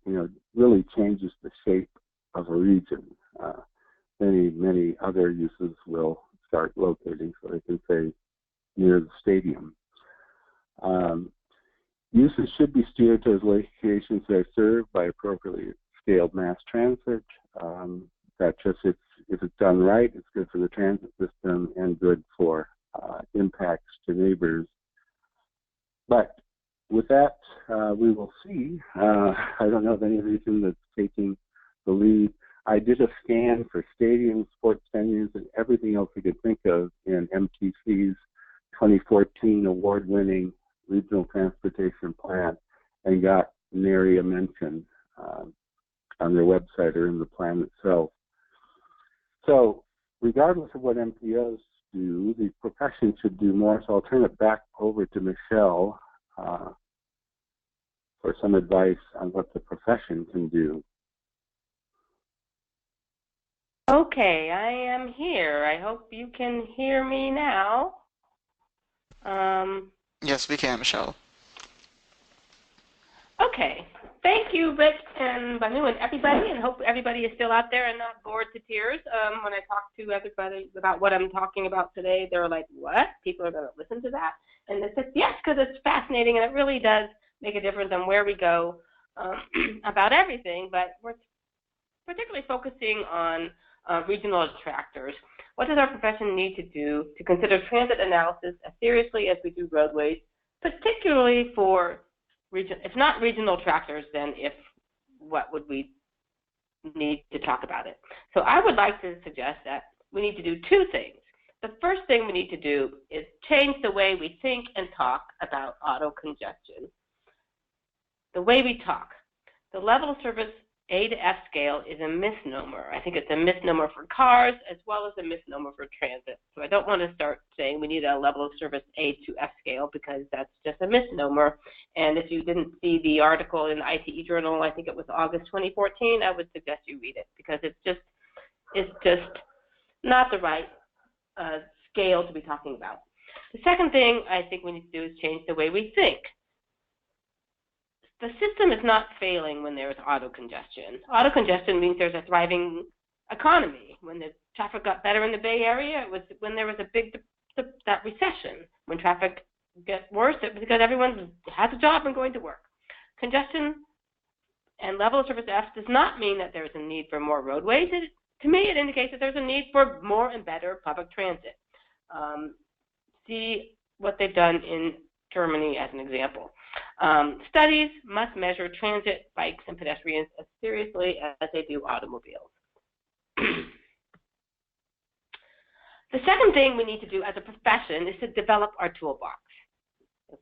Speaker 4: really changes the shape of a region. Many other uses will start locating, so they can say near the stadium. Uses should be steered towards locations that are served by appropriately scaled mass transit. That just, if it's done right, it's good for the transit system and good for impacts to neighbors. But with that, we will see. I don't know of any reason that's taking the lead. I did a scan for stadiums, sports venues, and everything else we could think of in MTC's 2014 award-winning regional transportation plan, and got nary a mention on their website or in the plan itself. So regardless of what MPOs do, the profession should do more. So I'll turn it back over to Michelle for some advice on what the profession can do.
Speaker 1: Okay, I am here. I hope you can hear me now.
Speaker 2: Yes, we can, Michelle.
Speaker 1: Okay. Thank you, Rick and Banu and everybody, and hope everybody is still out there and not bored to tears. When I talk to everybody about what I'm talking about today, they're like, what? People are going to listen to that? And they said, yes, because it's fascinating, and it really does make a difference on where we go about everything, but we're particularly focusing on regional attractors. What does our profession need to do to consider transit analysis as seriously as we do roadways, particularly for if not regional attractors, then what would we need to talk about it? So I would like to suggest that we need to do two things. The first thing we need to do is change the way we think and talk about auto congestion. The way we talk. The level of service A to F scale is a misnomer. I think it's a misnomer for cars as well as a misnomer for transit. So I don't want to start saying we need a level of service A to F scale, because that's just a misnomer. And if you didn't see the article in the ITE Journal, I think it was August 2014, I would suggest you read it, because it's just not the right scale to be talking about. The second thing I think we need to do is change the way we think. The system is not failing when there is auto congestion. Auto congestion means there's a thriving economy. When the traffic got better in the Bay Area, it was when there was a big that recession. When traffic gets worse, it's because everyone has a job and going to work. Congestion and level of service F does not mean that there is a need for more roadways. To me, it indicates that there's a need for more and better public transit. See what they've done in Germany as an example. Studies must measure transit, bikes, and pedestrians as seriously as they do automobiles. The second thing we need to do as a profession is to develop our toolbox.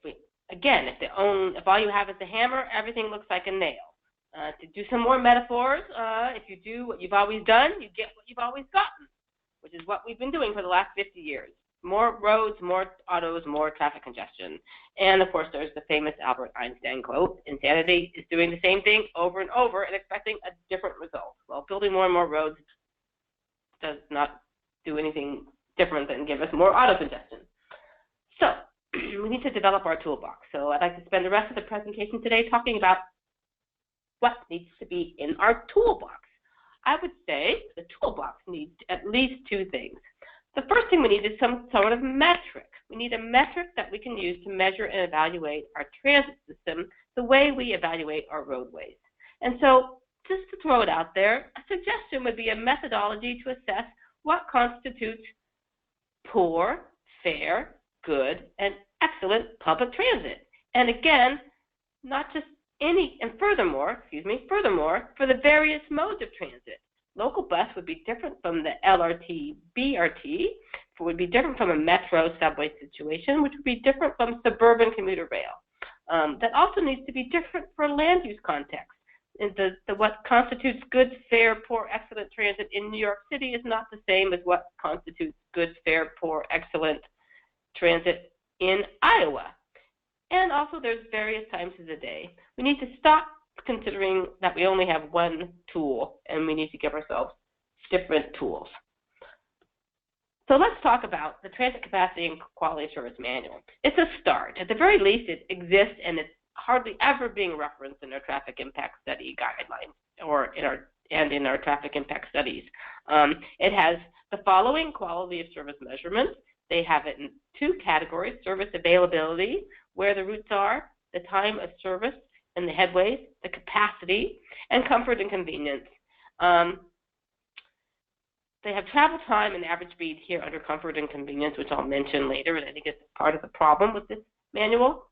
Speaker 1: If all you have is a hammer, everything looks like a nail. To do some more metaphors, if you do what you've always done, you get what you've always gotten, which is what we've been doing for the last 50 years. More roads, more autos, more traffic congestion. And of course, there's the famous Albert Einstein quote, insanity is doing the same thing over and over and expecting a different result. Well, building more and more roads does not do anything different than give us more auto congestion. So we need to develop our toolbox. So I'd like to spend the rest of the presentation today talking about what needs to be in our toolbox. I would say the toolbox needs at least two things. The first thing we need is some sort of metric. We need a metric that we can use to measure and evaluate our transit system the way we evaluate our roadways. And so, just to throw it out there, a suggestion would be a methodology to assess what constitutes poor, fair, good, and excellent public transit. And again, not just any, and furthermore, for the various modes of transit. Local bus would be different from the LRT, BRT, would be different from a metro subway situation, which would be different from suburban commuter rail. That also needs to be different for land use context. What constitutes good, fair, poor, excellent transit in New York City is not the same as what constitutes good, fair, poor, excellent transit in Iowa. And also there's various times of the day. We need to stop considering that we only have one tool and we need to give ourselves different tools. So let's talk about the Transit Capacity and Quality of Service Manual. It's a start. At the very least, it exists and it's hardly ever being referenced in our traffic impact study guidelines or in our traffic impact studies. It has the following quality of service measurements. They have it in two categories: service availability, where the routes are, the time of service and the headways, the capacity, and comfort and convenience. They have travel time and average speed here under comfort and convenience, which I'll mention later, and I think it's part of the problem with this manual.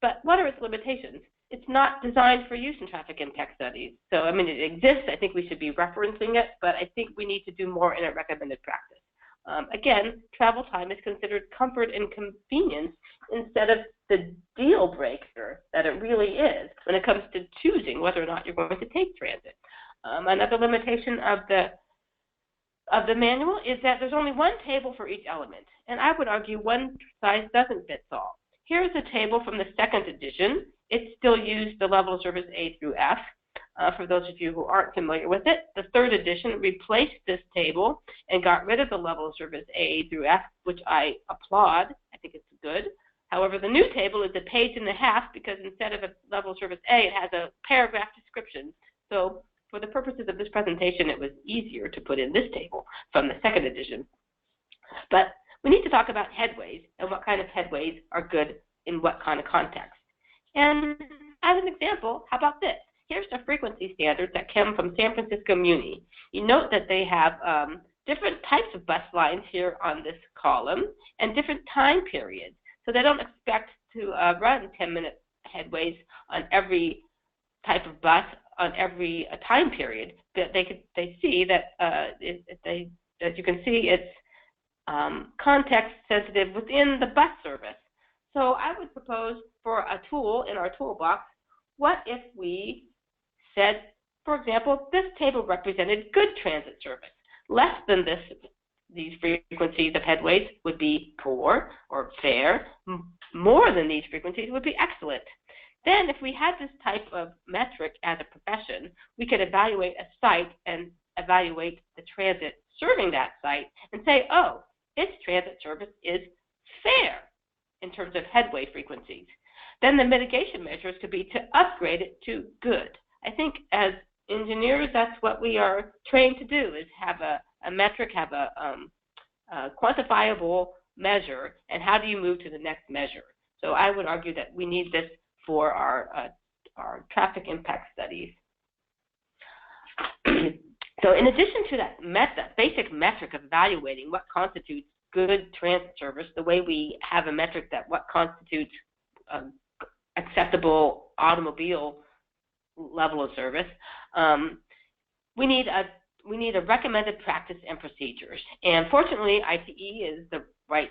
Speaker 1: But what are its limitations? It's not designed for use in traffic impact studies. So, I mean, it exists. I think we should be referencing it, but I think we need to do more in a recommended practice. Again, travel time is considered comfort and convenience instead of the deal breaker that it really is when it comes to choosing whether or not you're going to take transit. Another limitation of the manual is that there's only one table for each element, and I would argue one size doesn't fit all. Here's a table from the second edition. It still used the level of service A through F. For those of you who aren't familiar with it, the third edition replaced this table and got rid of the level of service A through F, which I applaud. I think it's good. However, the new table is a page and a half because instead of a level of service A, it has a paragraph description. So for the purposes of this presentation, it was easier to put in this table from the second edition. But we need to talk about headways and what kind of headways are good in what kind of context. And as an example, how about this? Here's the frequency standards that come from San Francisco Muni. You note that they have different types of bus lines here on this column and different time periods. So they don't expect to run 10-minute headways on every type of bus on every time period. But they see that as you can see, it's context sensitive within the bus service. So I would propose for a tool in our toolbox, what if we said, for example, this table represented good transit service. Less than these frequencies of headways would be poor or fair. More than these frequencies would be excellent. Then if we had this type of metric as a profession, we could evaluate a site and evaluate the transit serving that site and say, oh, its transit service is fair in terms of headway frequencies. Then the mitigation measures could be to upgrade it to good. I think as engineers, that's what we are trained to do, is have a metric, have a quantifiable measure, and how do you move to the next measure? So I would argue that we need this for our traffic impact studies. So in addition to that basic metric of evaluating what constitutes good transit service, the way we have a metric that what constitutes acceptable automobile level of service, we need a recommended practice and procedures. And fortunately, ITE is the right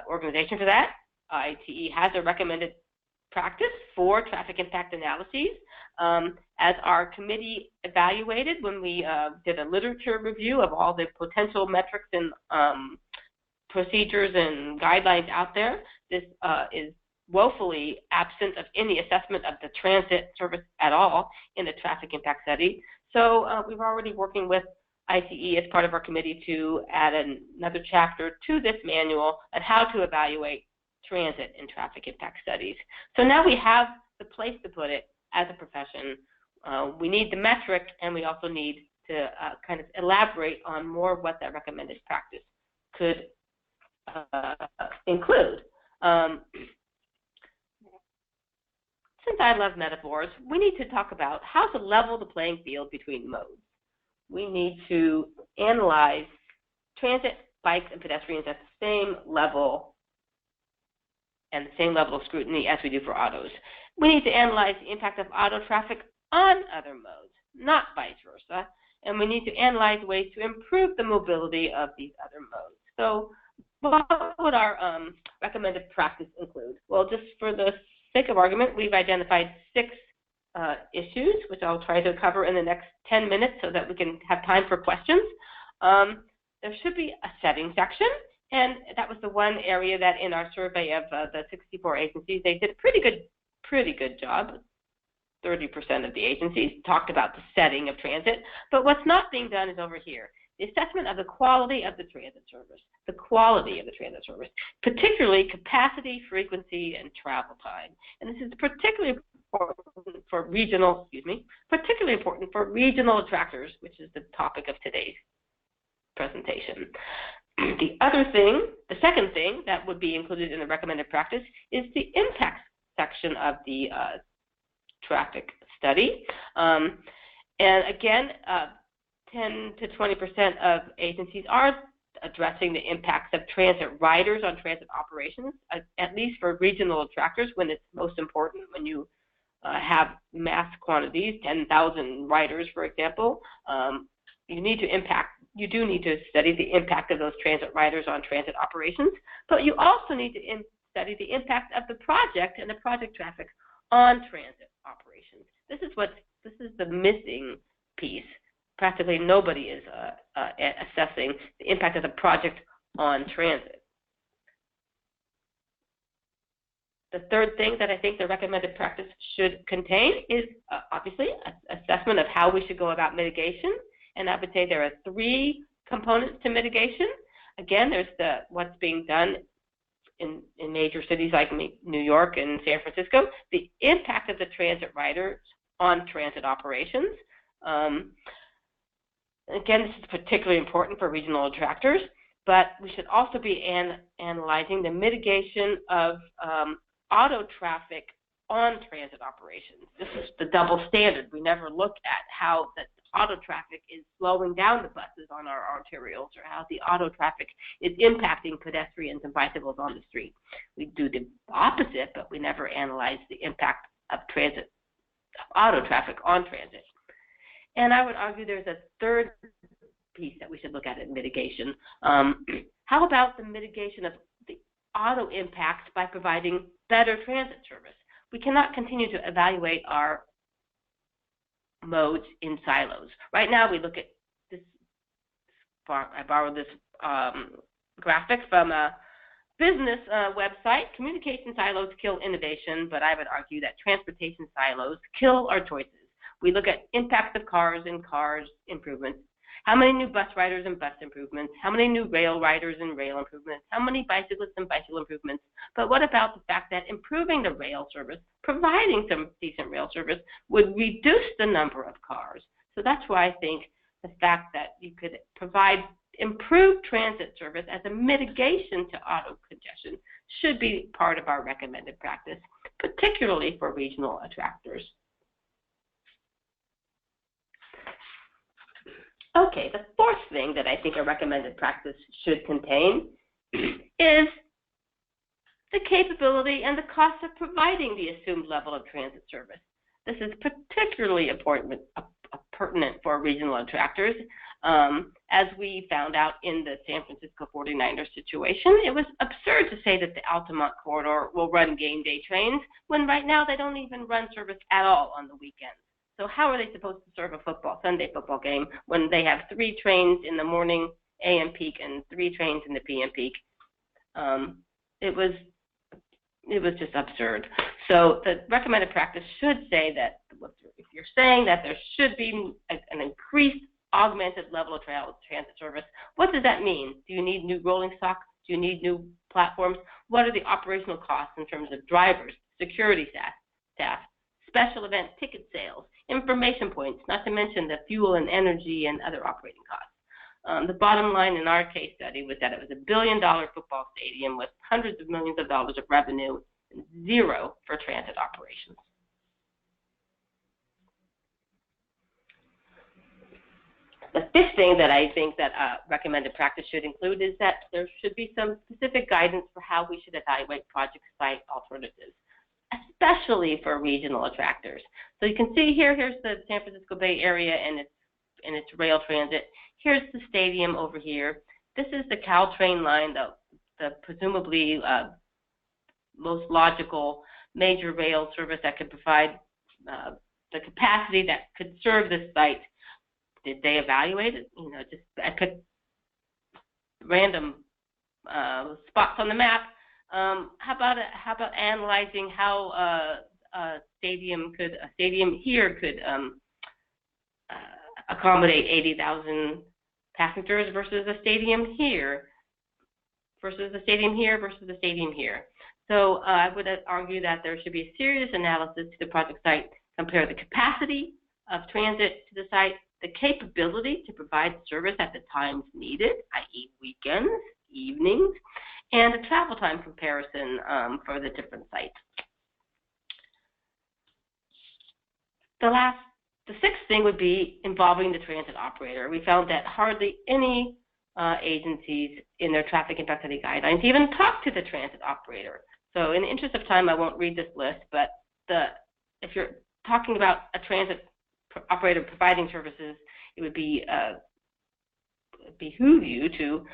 Speaker 1: organization for that. ITE has a recommended practice for traffic impact analyses. As our committee evaluated when we did a literature review of all the potential metrics and procedures and guidelines out there, this is woefully absent of any assessment of the transit service at all in the traffic impact study. So we're already working with ITE as part of our committee to add another chapter to this manual on how to evaluate transit in traffic impact studies. So now we have the place to put it as a profession. We need the metric, and we also need to kind of elaborate on more what that recommended practice could include. Since I love metaphors, we need to talk about how to level the playing field between modes. We need to analyze transit, bikes, and pedestrians at the same level and the same level of scrutiny as we do for autos. We need to analyze the impact of auto traffic on other modes, not vice versa, and we need to analyze ways to improve the mobility of these other modes. So what would our recommended practice include? Well, just for the sake of argument, we've identified 6 issues, which I'll try to cover in the next 10 minutes so that we can have time for questions. There should be a setting section, and that was the one area that in our survey of the 64 agencies, they did a pretty good job. 30% of the agencies talked about the setting of transit, but what's not being done is over here. The assessment of the quality of the transit service, particularly capacity, frequency, and travel time. And this is particularly important for regional attractors, which is the topic of today's presentation. The second thing that would be included in the recommended practice is the impact section of the traffic study. And again, 10 to 20% of agencies are addressing the impacts of transit riders on transit operations, at least for regional attractors when it's most important, when you have mass quantities, 10,000 riders, for example. You do need to study the impact of those transit riders on transit operations, but you also need to study the impact of the project and the project traffic on transit operations. This is the missing piece. Practically nobody is assessing the impact of the project on transit. The third thing that I think the recommended practice should contain is obviously an assessment of how we should go about mitigation. And I would say there are 3 components to mitigation. Again, there's what's being done in major cities like New York and San Francisco, the impact of the transit riders on transit operations. Again, this is particularly important for regional attractors, but we should also be analyzing the mitigation of auto traffic on transit operations. This is the double standard. We never look at how the auto traffic is slowing down the buses on our arterials, or how the auto traffic is impacting pedestrians and bicycles on the street. We do the opposite, but we never analyze the impact of auto traffic on transit. And I would argue there's a third piece that we should look at in mitigation. How about the mitigation of the auto impacts by providing better transit service? We cannot continue to evaluate our modes in silos. Right now, we look at this. I borrowed this graphic from a business website. Communication silos kill innovation, but I would argue that transportation silos kill our choices. We look at impact of cars and cars improvements. How many new bus riders and bus improvements? How many new rail riders and rail improvements? How many bicyclists and bicycle improvements? But what about the fact that improving the rail service, providing some decent rail service, would reduce the number of cars? So that's why I think the fact that you could provide improved transit service as a mitigation to auto congestion should be part of our recommended practice, particularly for regional attractors. Okay, the fourth thing that I think a recommended practice should contain is the capability and the cost of providing the assumed level of transit service. This is particularly pertinent for regional attractors. As we found out in the San Francisco 49ers situation, it was absurd to say that the Altamont corridor will run game day trains when right now they don't even run service at all on the weekends. So how are they supposed to serve a Sunday football game when they have 3 trains in the morning AM peak and 3 trains in the PM peak? It was just absurd. So the recommended practice should say that if you're saying that there should be an increased augmented level of transit service, what does that mean? Do you need new rolling stock? Do you need new platforms? What are the operational costs in terms of drivers, security staff, special event ticket sales, information points, not to mention the fuel and energy and other operating costs. The bottom line in our case study was that it was $1 billion football stadium with hundreds of millions of dollars of revenue and 0 for transit operations. The fifth thing that I think that recommended practice should include is that there should be some specific guidance for how we should evaluate project site alternatives, especially for regional attractors. So you can see here, here's the San Francisco Bay Area and its rail transit. Here's the stadium over here. This is the Caltrain line, the presumably most logical major rail service that could provide the capacity that could serve this site. Did they evaluate it? You know, just I picked random spots on the map. How about analyzing how a stadium here could accommodate 80,000 passengers versus a stadium here, versus a stadium here, versus a stadium here. So I would argue that there should be a serious analysis to the project site, compare the capacity of transit to the site, the capability to provide service at the times needed, i.e. weekends, evenings, and a travel time comparison for the different sites. The sixth thing would be involving the transit operator. We found that hardly any agencies in their traffic impact study guidelines even talk to the transit operator. So in the interest of time, I won't read this list, but if you're talking about a transit operator providing services, it would be behoove you to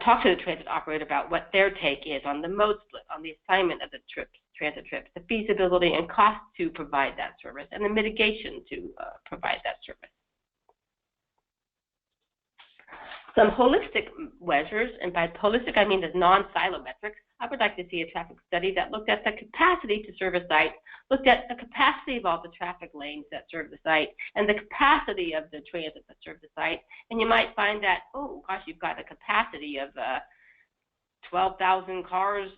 Speaker 1: talk to the transit operator about what their take is on the mode split, on the assignment of the transit trips, the feasibility and cost to provide that service, and the mitigation to provide that service. Some holistic measures, and by holistic I mean the non-silo metrics. I would like to see a traffic study that looked at the capacity to serve a site, looked at the capacity of all the traffic lanes that serve the site, and the capacity of the transit that serve the site. And you might find that, oh gosh, you've got a capacity of 12,000 cars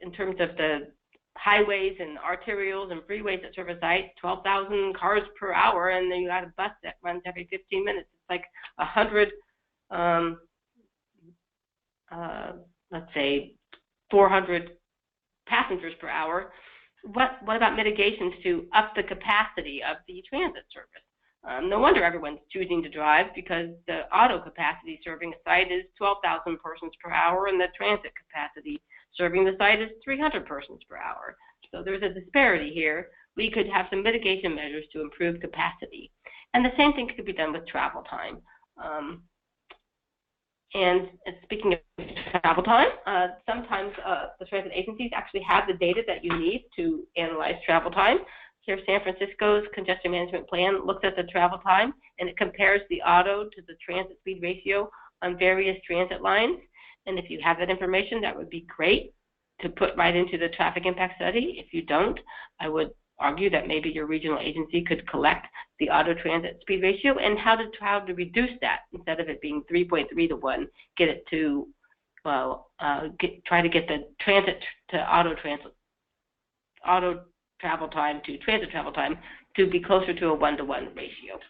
Speaker 1: in terms of the highways and arterials and freeways that serve a site, 12,000 cars per hour, and then you got a bus that runs every 15 minutes. It's like 100, let's say 400 passengers per hour. What about mitigations to up the capacity of the transit service? No wonder everyone's choosing to drive, because the auto capacity serving a site is 12,000 persons per hour, and the transit capacity serving the site is 300 persons per hour. So there's a disparity here. We could have some mitigation measures to improve capacity. And the same thing could be done with travel time. And speaking of travel time, sometimes the transit agencies actually have the data that you need to analyze travel time. Here, San Francisco's congestion management plan looks at the travel time, and it compares the auto to the transit speed ratio on various transit lines. And if you have that information, that would be great to put right into the traffic impact study. If you don't, I would argue that maybe your regional agency could collect the auto transit speed ratio and how to reduce that. Instead of it being 3.3 to 1, get it to, try to get the transit to auto travel time to transit travel time to be closer to a 1-to-1 ratio.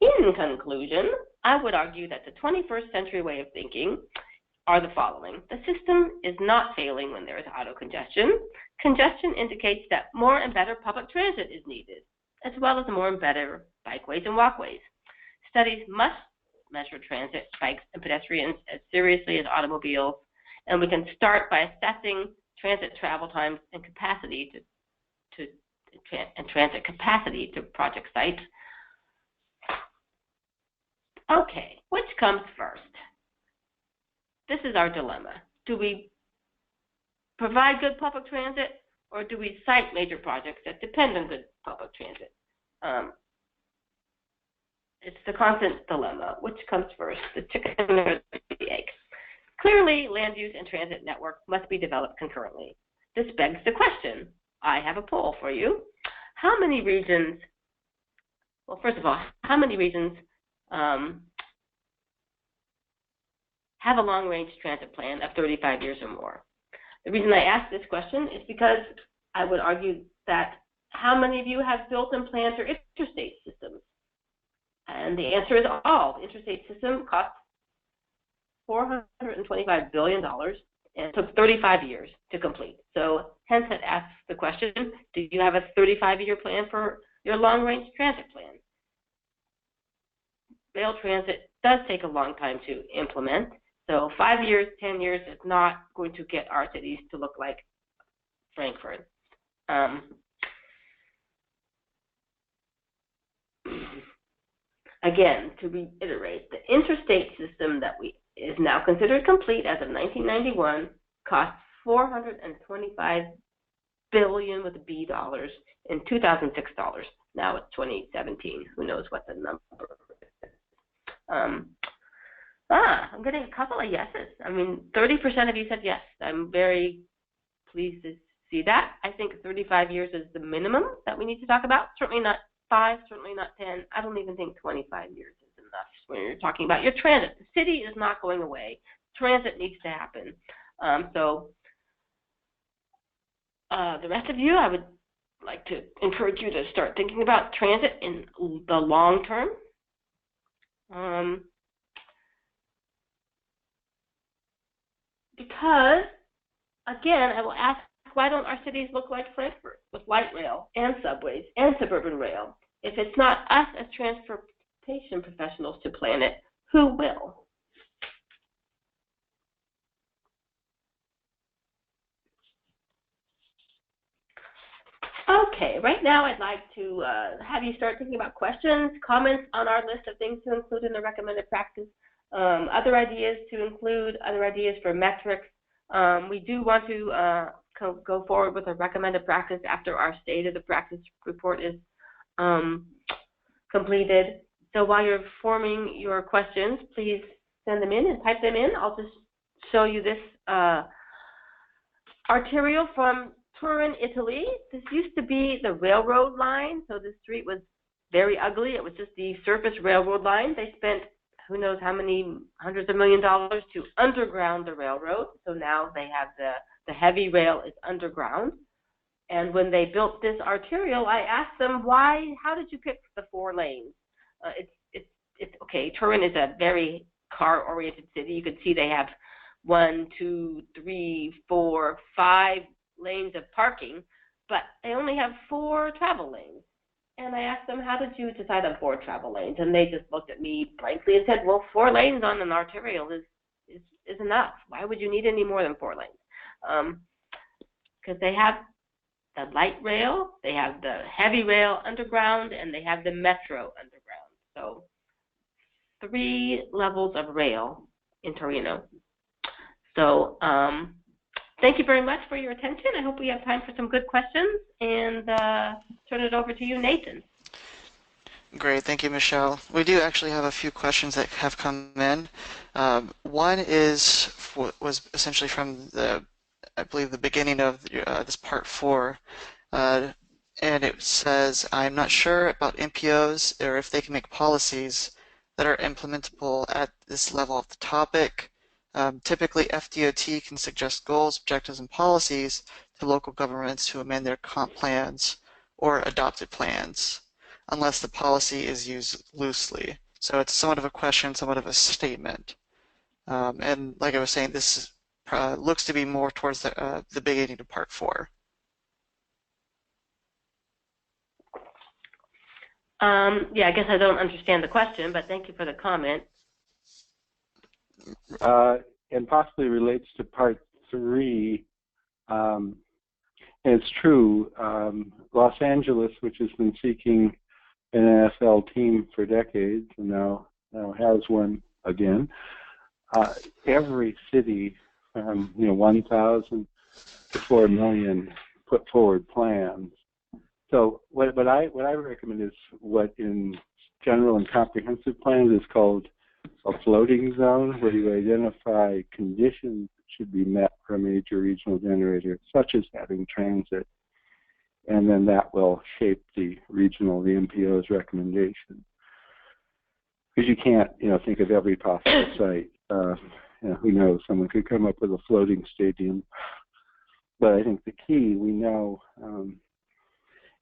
Speaker 1: In conclusion, I would argue that the 21st century way of thinking are the following. The system is not failing when there is auto congestion. Congestion indicates that more and better public transit is needed, as well as more and better bikeways and walkways. Studies must measure transit, bikes, and pedestrians as seriously as automobiles, and we can start by assessing transit travel times and capacity transit capacity to project sites. Okay, which comes first? This is our dilemma. Do we provide good public transit, or do we cite major projects that depend on good public transit? It's the constant dilemma. Which comes first, the chicken or the egg? Clearly, land use and transit network must be developed concurrently. This begs the question. I have a poll for you. How many regions, well, first of all, how many regions have a long-range transit plan of 35 years or more? The reason I ask this question is because I would argue that how many of you have built and planned your interstate systems? And the answer is all. The interstate system costs $425 billion and it took 35 years to complete. So hence it asks the question, do you have a 35-year plan for your long-range transit plan. Rail transit does take a long time to implement, so 5 years, 10 years is not going to get our cities to look like Frankfurt. Again, to reiterate, the interstate system that is now considered complete as of 1991 cost $425 billion with a B dollars in 2006 dollars. Now it's 2017. Who knows what the number is? I'm getting a couple of yeses. I mean, 30% of you said yes. I'm very pleased to see that. I think 35 years is the minimum that we need to talk about. Certainly not 5, certainly not 10. I don't even think 25 years is enough when you're talking about your transit. The city is not going away. Transit needs to happen. The rest of you, I would like to encourage you to start thinking about transit in the long term. Because, again, I will ask, why don't our cities look like Frankfurt with light rail and subways and suburban rail? If it's not us as transportation professionals to plan it, who will? Okay, right now I'd like to have you start thinking about questions, comments on our list of things to include in the recommended practice, other ideas to include, other ideas for metrics. We do want to go forward with a recommended practice after our state of the practice report is completed. So while you're forming your questions, please send them in and type them in. I'll just show you this arterial from Turin, Italy. This used to be the railroad line, so the street was very ugly. It was just the surface railroad line. They spent who knows how many hundreds of $millions to underground the railroad. So now they have the heavy rail is underground. And when they built this arterial, I asked them, how did you pick the 4 lanes? It's okay, Turin is a very car-oriented city. You can see they have 1, 2, 3, 4, 5 lanes of parking, but they only have 4 travel lanes. And I asked them, how did you decide on 4 travel lanes? And they just looked at me blankly and said, well, 4 lanes on an arterial is enough. Why would you need any more than 4 lanes? Because they have the light rail, they have the heavy rail underground, and they have the metro underground. So 3 levels of rail in Torino. So thank you very much for your attention. I hope we have time for some good questions, and turn it over to you, Nathan.
Speaker 2: Great, thank you, Michelle. We do actually have a few questions that have come in. One was essentially from I believe the beginning of this part 4, and it says, I'm not sure about MPOs or if they can make policies that are implementable at this level of the topic. Typically, FDOT can suggest goals, objectives, and policies to local governments to amend their comp plans or adopted plans, unless the policy is used loosely. So it's somewhat of a question, somewhat of a statement. And like I was saying, this looks to be more towards the beginning of part 4.
Speaker 1: Yeah, I guess I don't understand the question, but thank you for the comment.
Speaker 4: And possibly relates to part 3. And it's true, Los Angeles, which has been seeking an NFL team for decades and now has one again. Every city from 1,000 to 4 million put forward plans. So what I recommend is what in general and comprehensive plans is called a floating zone, where you identify conditions that should be met for a major regional generator, such as having transit, and then that will shape the MPO's recommendation. Because you can't, think of every possible site. Who knows? Someone could come up with a floating stadium. But I think the key, we know,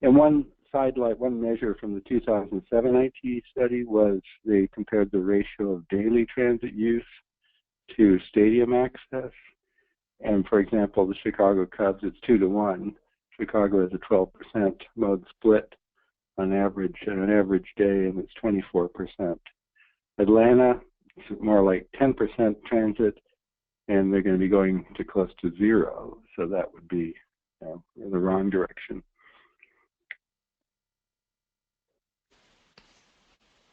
Speaker 4: and one measure from the 2007 IT study was they compared the ratio of daily transit use to stadium access. And for example, the Chicago Cubs, it's 2 to 1. Chicago has a 12% mode split. on an average day, and it's 24%. Atlanta, it's more like 10% transit, and they're going to be going to close to zero. So that would be in the wrong direction.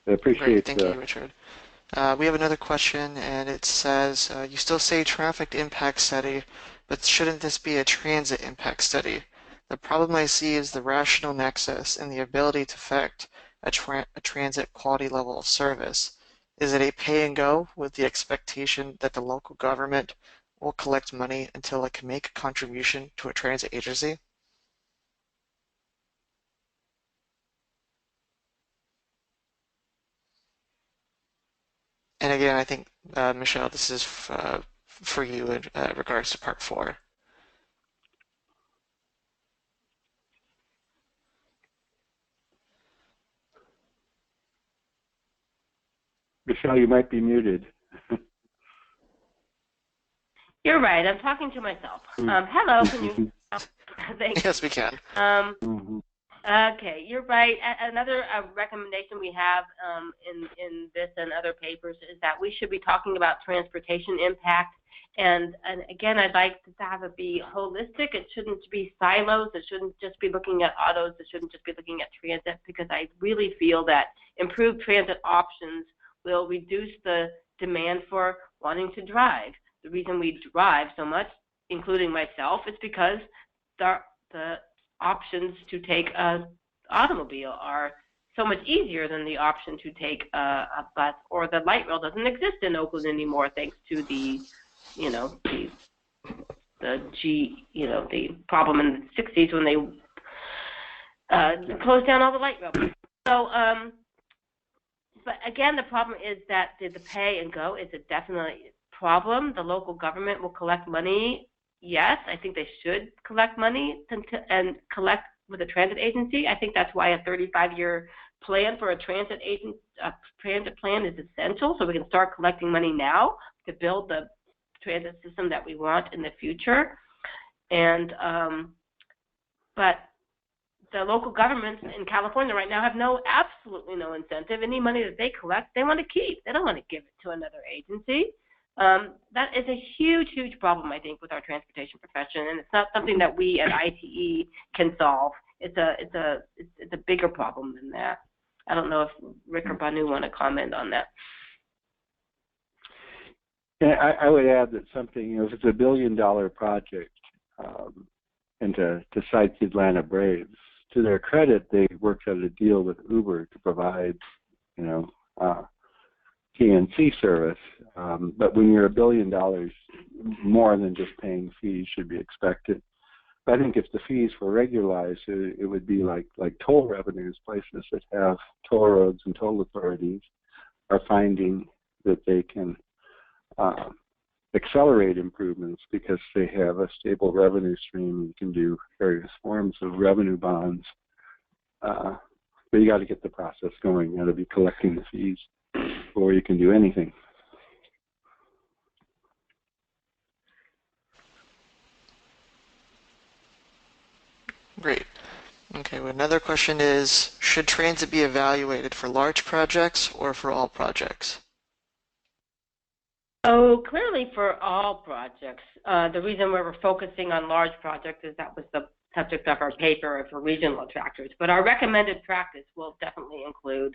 Speaker 4: I appreciate.
Speaker 2: Great, thank you, Richard. We have another question, and it says, you still say traffic impact study, but shouldn't this be a transit impact study? The problem I see is the rational nexus and the ability to affect a transit quality level of service. Is it a pay and go with the expectation that the local government will collect money until it can make a contribution to a transit agency? And again, I think, Michelle, this is for you in regards to part 4.
Speaker 4: Michelle, you might be muted.
Speaker 1: You're right. I'm talking to myself. Hello. Can you? Thanks.
Speaker 2: Yes, we can.
Speaker 1: Okay, you're right. Another recommendation we have in this and other papers is that we should be talking about transportation impact. And again, I'd like to have it be holistic. It shouldn't be silos. It shouldn't just be looking at autos. It shouldn't just be looking at transit, because I really feel that improved transit options will reduce the demand for wanting to drive. The reason we drive so much, including myself, is because the options to take an automobile are so much easier than the option to take a bus, or the light rail doesn't exist in Oakland anymore thanks to the the problem in the 60s when they closed down all the light rail. So, but again, the problem is that the pay and go is a definite problem. The local government will collect money. Yes, I think they should collect money and collect with a transit agency. I think that's why a 35-year plan for a transit plan is essential, so we can start collecting money now to build the transit system that we want in the future. And but the local governments in California right now have absolutely no incentive. Any money that they collect, they want to keep. They don't want to give it to another agency. That is a huge, huge problem, I think, with our transportation profession, and it's not something that we at ITE can solve. It's a bigger problem than that. I don't know if Rick or Banu want to comment on that.
Speaker 4: Yeah, I would add that something, if it's $1 billion project, and to cite the Atlanta Braves, to their credit, they worked out a deal with Uber to provide, TNC service. But when you're $1 billion, more than just paying fees should be expected. But I think if the fees were regularized, it would be like toll revenues. Places that have toll roads and toll authorities are finding that they can accelerate improvements because they have a stable revenue stream and can do various forms of revenue bonds. But you got to get the process going. You got to be collecting the fees before you can do anything.
Speaker 2: Great. Okay, well, another question is, should transit be evaluated for large projects or for all projects?
Speaker 1: Oh, clearly for all projects. The reason why we're focusing on large projects is that was the subject of our paper for regional attractors. But our recommended practice will definitely include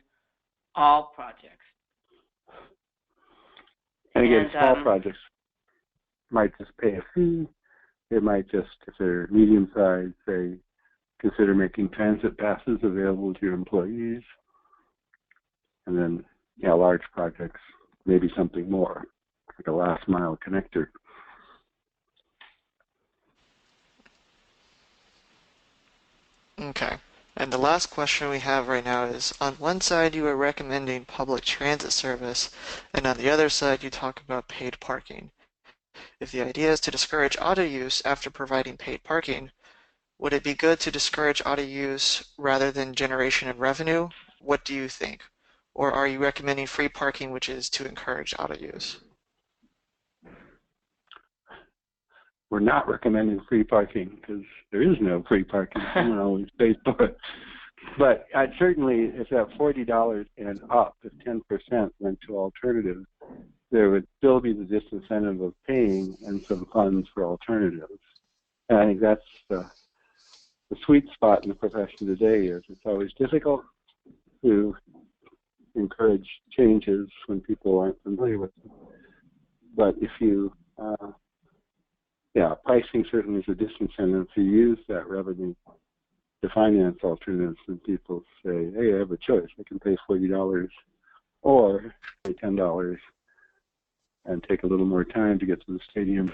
Speaker 1: all projects.
Speaker 4: And again, small projects might just pay a fee. They might just, if they're medium-sized, say, consider making transit passes available to your employees. And then, large projects, maybe something more, like a last-mile connector.
Speaker 2: Okay. And the last question we have right now is, on one side you are recommending public transit service, and on the other side you talk about paid parking. If the idea is to discourage auto use after providing paid parking, would it be good to discourage auto use rather than generation of revenue? What do you think? Or are you recommending free parking, which is to encourage auto use?
Speaker 4: We're not recommending free parking because there is no free parking. Someone always pays for it. But certainly, if that $40 and up, if 10% went to alternatives, there would still be the disincentive of paying and some funds for alternatives. And I think that's the sweet spot in the profession today. Is it's always difficult to encourage changes when people aren't familiar with them. But if you, pricing certainly is a disincentive to use that revenue to finance alternatives, and people say, hey, I have a choice. I can pay $40 or pay $10 and take a little more time to get to the stadium.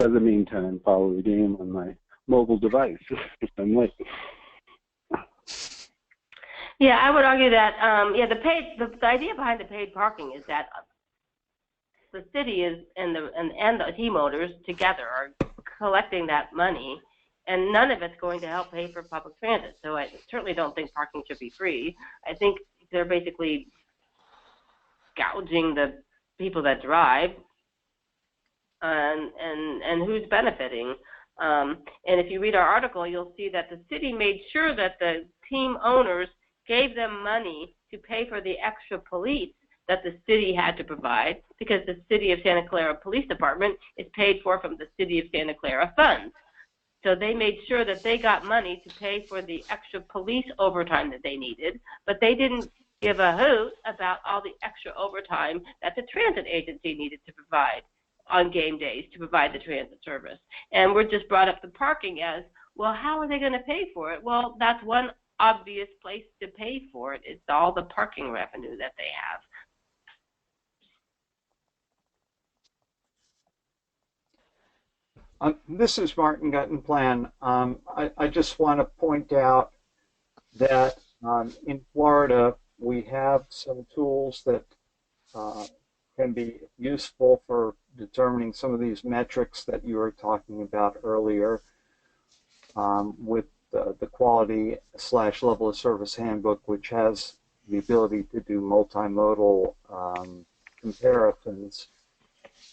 Speaker 4: In the meantime, follow the game on my mobile device if I'm late.
Speaker 1: Yeah, I would argue that the idea behind the paid parking is that the city is and the team owners together are collecting that money, and none of it's going to help pay for public transit. So I certainly don't think parking should be free. I think they're basically gouging the people that drive, and who's benefiting. And if you read our article, you'll see that the city made sure that the team owners gave them money to pay for the extra police that the city had to provide, because the City of Santa Clara Police Department is paid for from the City of Santa Clara funds. So they made sure that they got money to pay for the extra police overtime that they needed, but they didn't give a hoot about all the extra overtime that the transit agency needed to provide on game days to provide the transit service. And we're just brought up the parking as, well, how are they going to pay for it? Well, that's one obvious place to pay for it. It's all the parking revenue that they have.
Speaker 5: This is Martin Guttenplan. I just want to point out that in Florida, we have some tools that can be useful for determining some of these metrics that you were talking about earlier, with the quality/level of service handbook, which has the ability to do multimodal comparisons.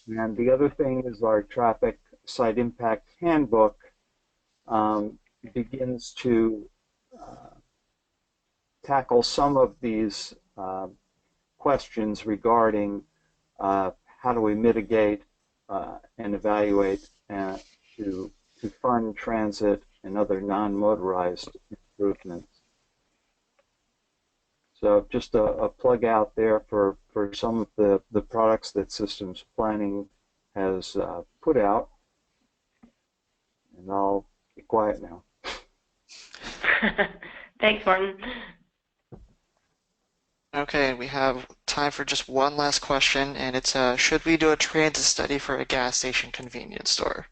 Speaker 5: And the other thing is our traffic site impact handbook begins to tackle some of these questions regarding how do we mitigate and evaluate to fund transit and other non-motorized improvements. So just a plug out there for some of the products that systems planning has put out. And I'll be quiet now.
Speaker 1: Thanks, Martin.
Speaker 2: Okay, we have time for just one last question, and it's should we do a transit study for a gas station convenience store?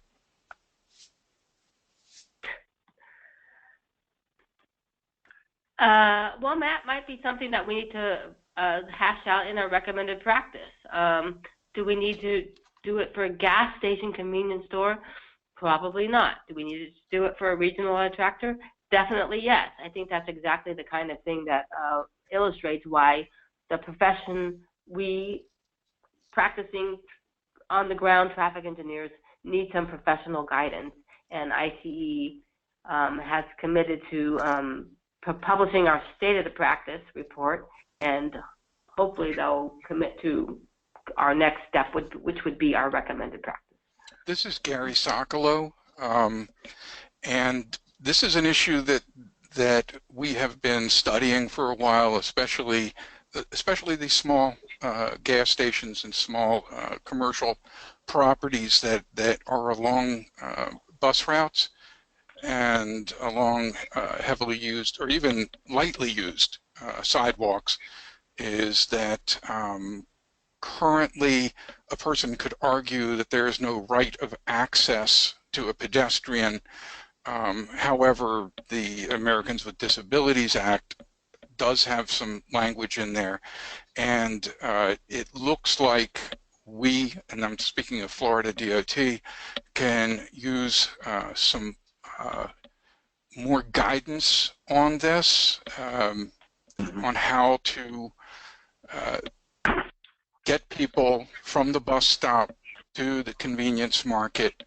Speaker 1: Well, Matt, might be something that we need to hash out in our recommended practice. Do we need to do it for a gas station convenience store? Probably not. Do we need to do it for a regional attractor? Definitely yes. I think that's exactly the kind of thing that illustrates why the profession, we practicing on the ground traffic engineers, need some professional guidance. And ICE has committed to publishing our state of the practice report, and hopefully they'll commit to our next step, which would be our recommended practice.
Speaker 6: This is Gary Sokolow, and this is an issue that we have been studying for a while, especially these small gas stations and small commercial properties that are along bus routes and along heavily used or even lightly used sidewalks. Is that currently a person could argue that there is no right of access to a pedestrian. However, the Americans with Disabilities Act does have some language in there, and it looks like we, and I'm speaking of Florida DOT, can use some more guidance on this, on how to get people from the bus stop to the convenience market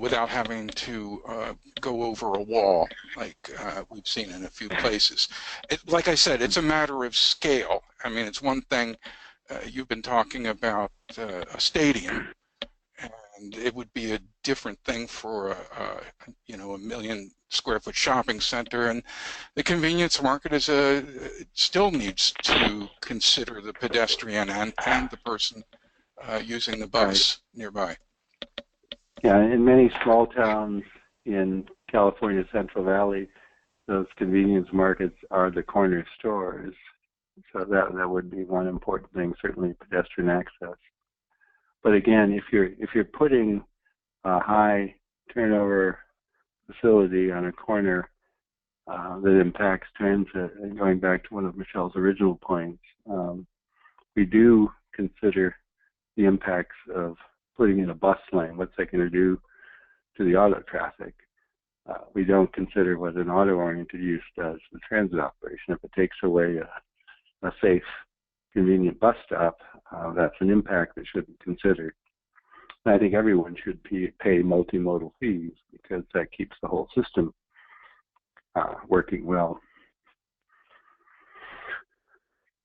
Speaker 6: without having to go over a wall like we've seen in a few places. Like I said, it's a matter of scale. I mean, it's one thing, you've been talking about a stadium, and it would be a different thing for a 1 million-square-foot shopping center. And the convenience market still needs to consider the pedestrian and the person using the bus nearby.
Speaker 4: Yeah, in many small towns in California Central Valley, those convenience markets are the corner stores. So that would be one important thing, certainly pedestrian access. But again, if you're putting a high turnover facility on a corner that impacts transit, and going back to one of Michelle's original points, we do consider the impacts of putting in a bus lane. What's that going to do to the auto traffic? We don't consider what an auto-oriented use does to the transit operation. If it takes away a safe, convenient bus stop, that's an impact that should be considered. And I think everyone should pay multimodal fees because that keeps the whole system working well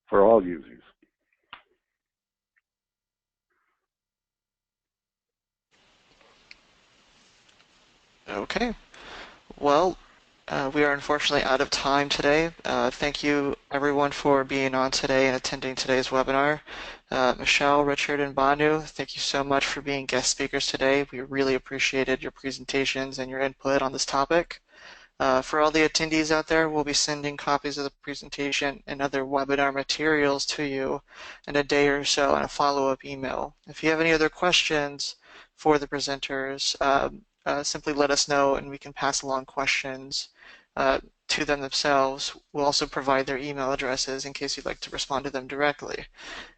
Speaker 4: for all users.
Speaker 2: Okay. Well, we are unfortunately out of time today. Thank you everyone for being on today and attending today's webinar. Michelle, Richard, and Banu, thank you so much for being guest speakers today. We really appreciated your presentations and your input on this topic. For all the attendees out there, we'll be sending copies of the presentation and other webinar materials to you in a day or so in a follow-up email. If you have any other questions for the presenters, simply let us know and we can pass along questions to them themselves. We'll also provide their email addresses in case you'd like to respond to them directly.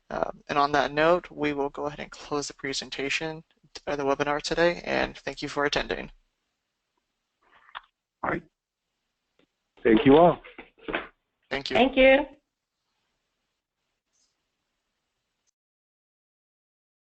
Speaker 2: And on that note, we will go ahead and close the presentation, the webinar today, and thank you for attending.
Speaker 4: All right. Thank you all.
Speaker 2: Thank you.
Speaker 1: Thank you.